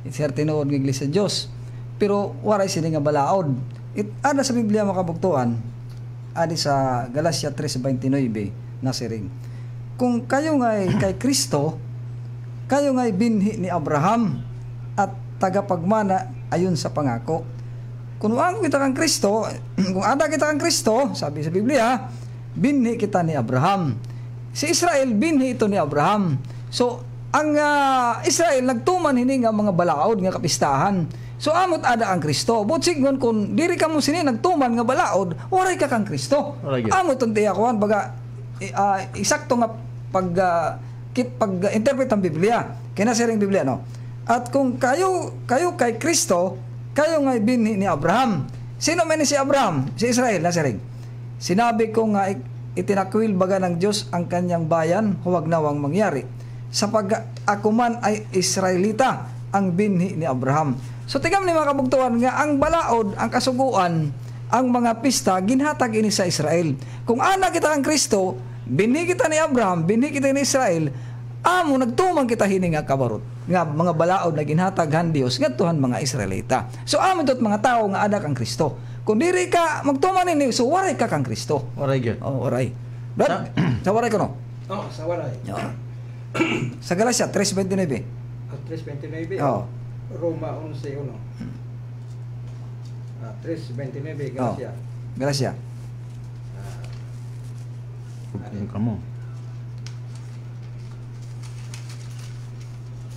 Sir tinuod ng Iglesia Dios. Pero waray sila nga balaod. Ada sa Biblia makabugtuan, adi sa Galacia 3:29 na siring. Kung kayo nga kay Kristo, kayo nga binhi ni Abraham at tagapagmana ayon sa pangako. Kung ang kita kang Kristo, kung ada kita kang Kristo, sabi sa Biblia, binhi kita ni Abraham. Si Israel binhi ito ni Abraham. So ang Israel nagtuman hini nga mga balaod nga kapistahan. So amot ada ang Kristo. Butsiggon kung diri ka mo sini nagtuman nga balaod, waray ka kang Kristo. Amot ang tiyakuan baga eksakto nga pag interpret ang Biblia. Kinasiring Biblia no. At kung kayo kay Kristo, kayo nga binhi ni Abraham. Sino man si Abraham? Si Israel na siring. Sinabi ko nga itinakwil baga ng Diyos ang kanyang bayan, huwag nawang mangyari. Sapag ako man ay Israelita, ang binhi ni Abraham. So tigam ni mga kabugtuan nga ang balaod, ang kasuguan, ang mga pista ginhatag ini sa Israel. Kung anak kita ang Kristo, binhi kita ni Abraham, binhi kita ni Israel, amo nagtumang kita hini nga kabarot. Nga mga balaod na ginhataghan Dios ngadtuhan mga Israelita. So amo tot mga tao nga anak ang Kristo. Kung diri ka magtuman ini, so waray ka kang Kristo. Waray gyud. Oh, waray. Brad, sa waray ko no. Oh, sa waray. Sa Galacia 3:29. 3:29. Oh. Roma 11:1. 3:29 Galacia. Galacia. Kamu.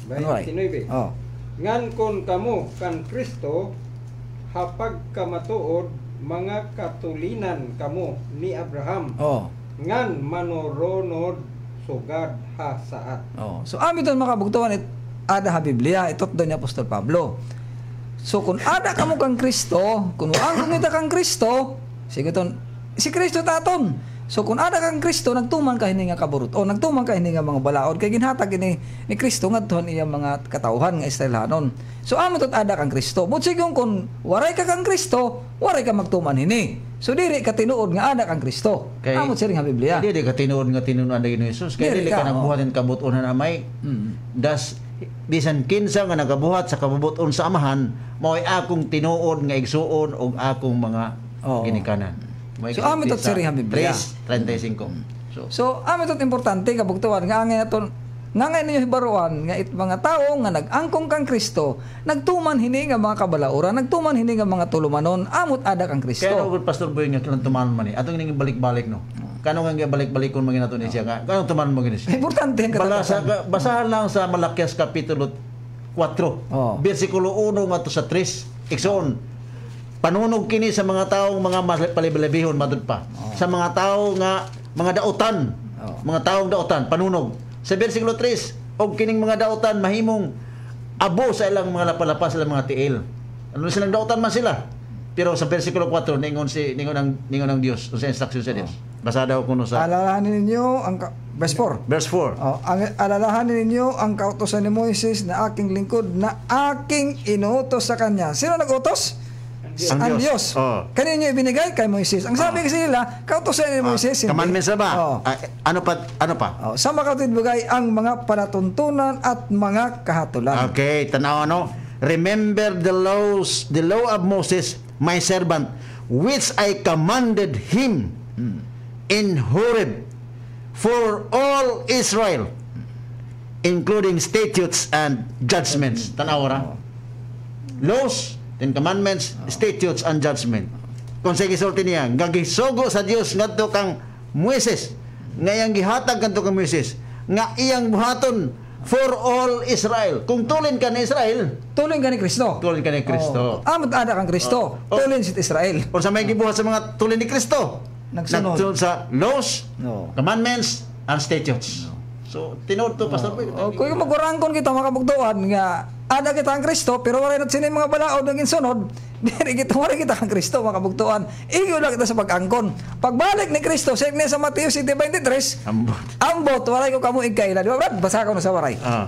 29. Oh. Ngan kon kamo kan Kristo hapag kamatuod mga katulinan kamo ni Abraham. Oh. Ngan manoronod sugad ha saat. Oh. So amin ton makabugtuan ada ha Biblia itot do ni Apostol Pablo. So kung ada kamo kang Kristo, kung ang kumita kang Kristo, sige ton si Kristo taton. So kung ada kang Kristo nagtuman ka hini nga kaburot o nagtuman ka hini nga mga balaod kay ginhatag ini ni Kristo ngadton iya mga katawhan nga Israelanon. So amo tot ada kang Kristo. But sigong kung waray ka kang Kristo, waray ka magtuman hini. So diri ka tinuod nga ada kang Kristo. Amo siring nga Biblia. Diri ka tinuod nga tinuod ni Jesus. Kay dili ka nagbuhat kabutunan amay. Das bisan kinsa nga nagabuhat sa kabubuton sa amahan, mao'y akong tinuod nga igsuon og akong mga ginikanan. So amin tot siring nga Biblia. 3:35. So amin tot importante kabugtuan nga angay aton nga ngay ninyo hibaruan nga it mga tao nga nag-angkong kang Kristo, nagtuman hini nga mga kabalauran, nagtuman hini nga mga tulumanon, amot ada kang Kristo. Kaya no, Pastor Boy nga kanang tuman man ni. Atong ning balik-balik no. Kano nga balik-balikon man ginato ni siya nga. Kanang tuman mo gini siya. Importante ang katatagan. Basahan lang sa Malakias kapitulo 4. Bersikulo 1 ngadto sa 3. Igsoon. Panunog kini sa mga taong mga palibalabihon madud pa. Sa mga tao nga mga daotan. Mga taong daotan panunog. Sa bersikulo 3, og kining mga daotan mahimong abo sa ilang mga lapalapas sa mga tiil. Ano silang daotan man sila. Pero sa bersikulo 4 ningon ang Dios, sa instruction sa Dios. Basa daw kuno sa alalahanin ninyo ang verse 4. Verse 4. Alalahanin ninyo ang kautosan ni Moises na aking lingkod na aking inuutos sa kanya. Sino nag-utos? Ang Diyos. Kanino ibinigay? Kay Moises. Ang sabi kasi nila, kautosan ni Moises. Commandments ba? Ano pa? Sa makatibugay ang mga panatuntunan at mga kahatulan. Okay, tanaw ano? Remember the law of Moses, my servant, which I commanded him in Horeb for all Israel, including statutes and judgments. Tanaw ra? Laws, Ten Commandments, statutes and judgment. Kung sa gisulti niya, gagisugo sa Dios ngadto kang Moises, nga iyang gihatag kadto kang Moises, nga iyang buhaton For all Israel. Kung tulin ka ni Israel, Tulin ka ni Kristo. tulin ka ni Kristo. Amot ada kang Kristo. Tulin si Israel. Kung sa may gibuhat sa mga tulin ni Kristo, Nagsunod. nagsunod sa laws, No. commandments, and statutes. So, tinod to, Pastor Boy. Kung magurangkon kita makabugtuan nga ada kita ang Kristo pero wala na sini mga balaod naging sunod, dili kita ang Kristo makabugtuan. Igo lang kita sa pag-angkon. Pagbalik ni Kristo sa sa Mateo 7:23, ambot walay ko kamo igkaila. Di ba Brad? Basa ko na sa waray. Oh.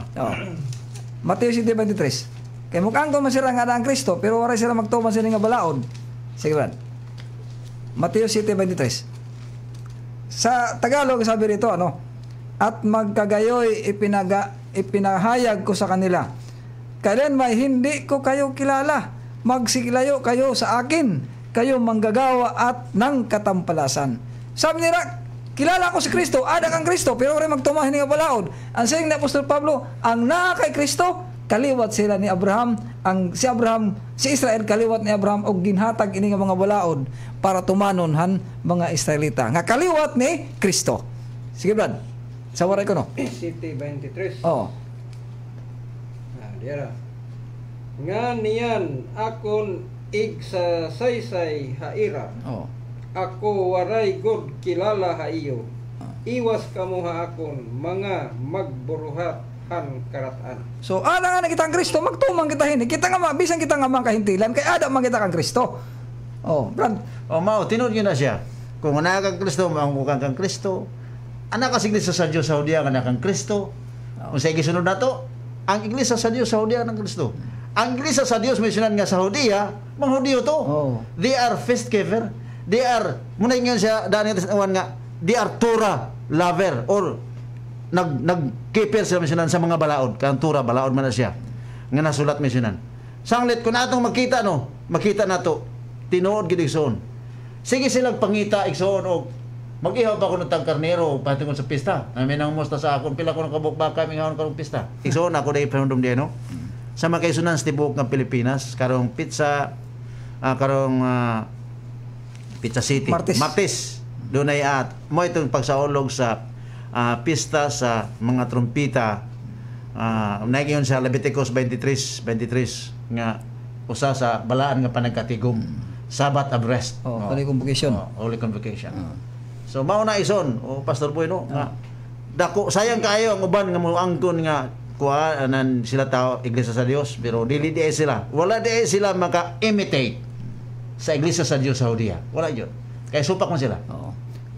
Mateo 7:23. Kay mukangkon man sila nga ada ang Kristo pero wala sila magtuman sila nga balaod. Sige Brad. Mateo 7:23. Sa Tagalog sabi rito ano? At magkagayoy ipinahayag ko sa kanila. Kailan may hindi ko kayo kilala. Magsikilayo kayo sa akin. Kayo manggagawa at ng katampalasan. Sabi nila, kilala ko si Kristo. Ada kang Kristo. Pero rin magtumahin nga balaod. Ang saying ni Apostol Pablo, ang naa kay Kristo, kaliwat sila ni Abraham. Si Israel kaliwat ni Abraham og ginhatag ini nga mga balaod para tumanonhan mga Israelita. Nga kaliwat ni Kristo. Sige Brad. Sa waray ko no? City 23. Oo. Diara. Nga niyan akon ig sa saysay haira. Oo. Ako waray god kilala ha iyo. Iwas kamo ha akon mga magburuhat han karatan. So, ada nga na kita ang Kristo, magtumang kita hini. Kita nga bisan kita nga mga kahintilan, kay ada man kita kang Kristo. Oh, Brad. O mao, tinod yun na siya. Kung anak kang Kristo, maangmukan kang Kristo. Anak kasing iglesia sa Diyos sa Saudia, anak kang Kristo. Kung sa ikisunod na to, ang iglesia sa Diyos sa Saudia ng Kristo. Ang iglesia sa Diyos, may sinan nga sa Saudia, mga Hudiyo to. Oh. They are feast giver. They are, muna yun siya, daan nga, they are Torah lover or nag-keeper sila misyonan sa mga balaod. Kaya Torah, balaod man na siya. Nga nasulat misyonan. Sanglit, kung natong makita na to, tinuod gid igsoon. Sige silang pangita igsoon og mag-ihaw pa ko ng tagkarnero patungkol sa pista. May nang musta sa akon pila ko ng kabukbaka mingahon karong pista. Igsoon ako dai panundom di no. Sa makaisunan sa tibok ng Pilipinas karong pizza Pizza City. Martes. Doon ay mo itong pagsaulog sa pista sa mga trumpita. Naging sa Leviticus 23 nga usa sa balaan nga panagkatigom. Sabbath of rest. Holy Convocation. Holy Convocation. So mao na ison Pastor Boy no nga dako sayang kaayo ang uban nga moangkon nga kuanan sila tao iglesia sa Dios pero dili di sila wala di sila maka-imitate sa iglesia sa Dios sa Saudia wala yun kay supak man sila.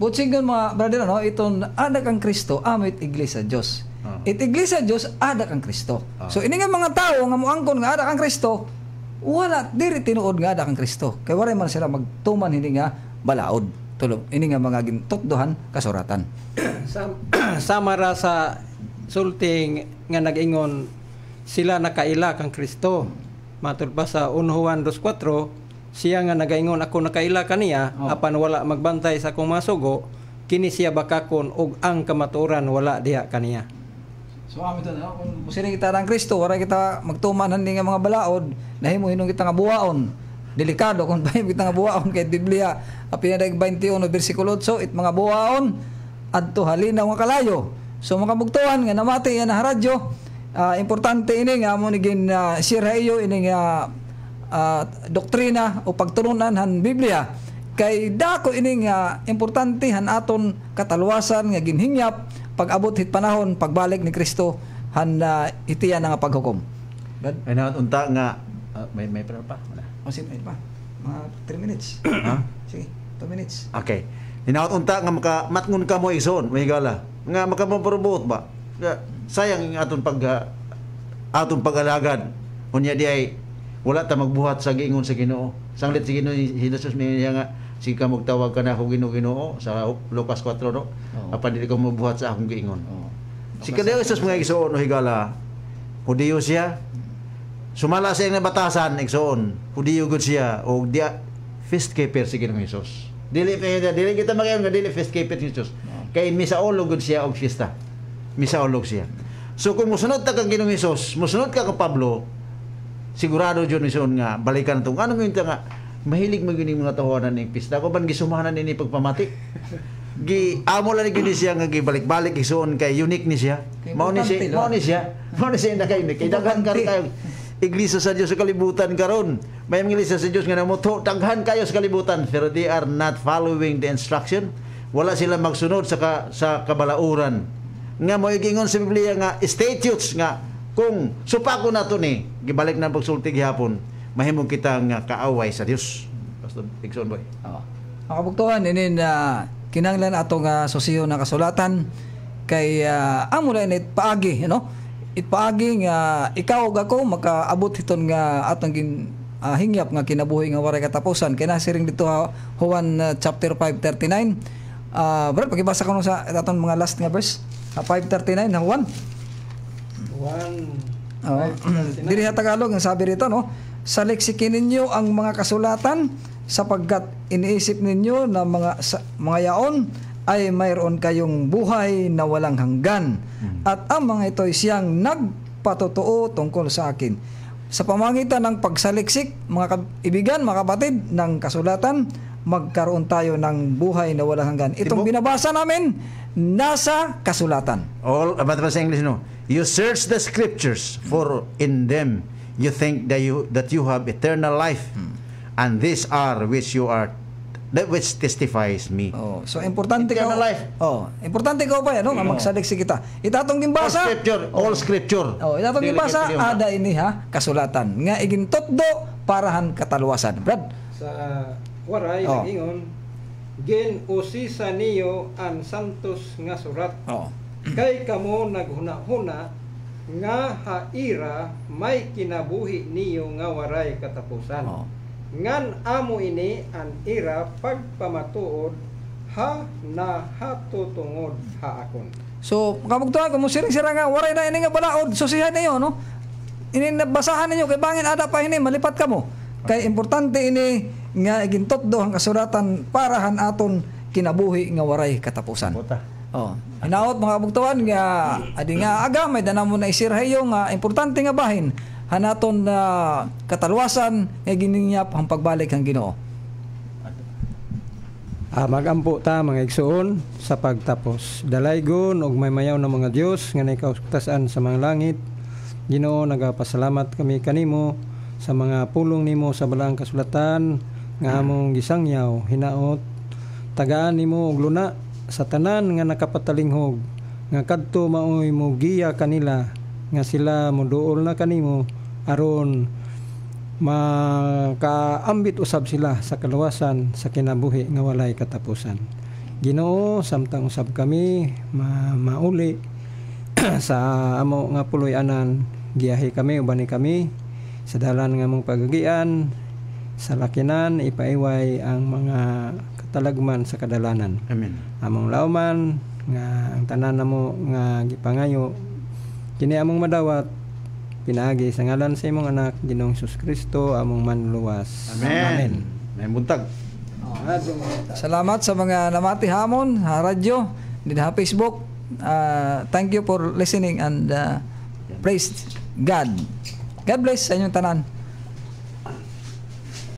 Butsing mga brother no itong ada kang Kristo amit iglesia Dios. It iglesia Dios ada kang Kristo. So ini nga mga tao nga moangkon nga ada kang Kristo wala diri tinuod nga ada kang Kristo kay wala man sila magtuman hindi nga balaod. Tulog ini nga mga gintutduhan kasuratan. Sama ra sa sulting nga nag-ingon sila nakaila kang Kristo. Matud pa sa 1 Juan 2:4 siya nga nagaingon ako nakaila kaniya apan wala magbantay sa akong mga sugo kini siya bakakon og ang kamatuoran wala diha kaniya. So amin to na kung sila kita ang Kristo wala kita magtuman hindi nga mga balaod nahimo hinong kita nga buwaon. Delikado kung bayo kita nga buwaon kay Biblia pinadayag 21 bersikulo 8 it mga buwaon adto halinaw nga kalayo. So makabugtuhan nga namati yan na radyo importante ini nga mo nigin share iyo ini nga doktrina o pagturunan han Biblia kay dako ini nga importante han aton katalwasan nga ginhingyap pag-abot hit panahon pagbalik ni Kristo han itiyan nga paghukom. Ay na unta nga may prayer pa. Sige pa. Mga 3 minutes. Ha? Sige, 2 minutes. Okay. Hinaot unta nga makamatngon ka mo ison, mahigala. Nga makamapurubot ba? Sayang ang aton pag-alagad. Unya di ay wala ta magbuhat sa giingon sa Ginoo. Sanglit sa Ginoo Jesus niya nga sige ka magtawag ka na ako Ginoo sa Lucas 4 no. Apan dili ka mabuhat sa akong giingon. Si kadayo Jesus mga igsoon no higala. Hudiyo siya. Sumala sa iyang nabatasan, igsoon, Hudiyo gud siya, o dia feast keeper si Ginoong Hesus. Dili kita magayon nga dili feast keeper si Hesus. Kay misaolog gud siya og fiesta. Misaolog siya. So kung musunod ta kang Ginoong Hesus, musunod ka kang Pablo, sigurado jud ison nga balikan tong ano nga mahilig mo gining mga tawanan ning pista ko ban gisumahanan ini pagpamati. amo lang gyud siya nga gibalik-balik isuon kay unique ni siya. Mao ni siya naka-unique. Kay daghan kayo iglesia sa Dios sa kalibutan karon. May mga iglesia sa Dios nga namuto daghan kayo sa kalibutan pero they are not following the instruction. Wala sila magsunod sa kabalauran. Nga mo giingon sa Biblia nga statutes nga kung supako nato ni gibalik na pagsulti gihapon mahimong kita nga kaaway sa Dios. Pastor Dixon boy. Ang kabuktuhan ini na kinahanglan ato nga sosiyo na kasulatan kay amo lang it paagi, itpaagi nga ikaw ug ako makaabot hiton nga atong hingyap nga kinabuhi nga waray katapusan kay nasiring dito Juan chapter 5:39. Brad pakibasa ko sa atong mga last nga verse 5:39 na Juan. Diri sa Tagalog ang sabi rito saliksikin ninyo ang mga kasulatan sapagkat iniisip ninyo na mga yaon ay mayroon kayong buhay na walang hanggan at ang mga ito ay siyang nagpatotoo tungkol sa akin. Sa pamamagitan ng pagsaliksik, mga kaibigan, mga kapatid, ng kasulatan, magkaroon tayo ng buhay na walang hanggan. Itong binabasa namin, nasa kasulatan. About sa English, you search the scriptures, for in them you think that you have eternal life, and these are that which testifies me. So importante eternal life. Importante ko ba nga magsaliksik kita. Itatong gimbasa. All scripture. Itatong gimbasa ada ini kasulatan nga igintotdo parahan kataluwasan. Brad. Sa waray nagingon gen usisa niyo ang santos nga surat. Kay kamo naghuna-huna nga haira may kinabuhi niyo nga waray katapusan. Ngan amo ini ang ira pagpamatuod ha na hatutungod ha akon. So kabugtuhan kung siring-sira nga waray na ini nga balaod susihan niyo ini nabasahan ninyo kay bangin ada pa ini malipat kamo. Kay importante ini nga igintotdo ang kasulatan parahan aton kinabuhi nga waray katapusan. Hinaot mga kabugtuhan nga adi nga aga may danamo na isirhayo nga importante nga bahin hanaton na katalwasan nga gininyap ang pagbalik ang Ginoo. Magampo ta mga igsoon sa pagtapos. Dalaygon og may mayaw na mga Dios nga naikauskutasaan sa mga langit. Ginoo, nagapasalamat kami kanimo sa mga pulong nimo sa balaang kasulatan nga among gisangyaw hinaot tagaan nimo og luna sa tanan nga nakapatalinghog nga kadto maoy mo giya kanila nga sila moduol na kanimo aron makaambit usab sila sa kaluwasan sa kinabuhi nga walay katapusan. Ginoo, samtang usab kami mauli sa amo nga puloy anan giyahi kami ubani kami sa dalan nga mong pagagian sa lakinan ipaiway ang mga katalagman sa kadalanan. Amen. Among lauman nga ang tanan namo nga gipangayo kini among madawat pinaagi sa ngalan sa imong anak Ginoong Hesus Kristo among manluwas. Amen. May buntag. Salamat sa mga namati hamon sa radyo din sa Facebook. Thank you for listening and praise God. God bless sa inyong tanan.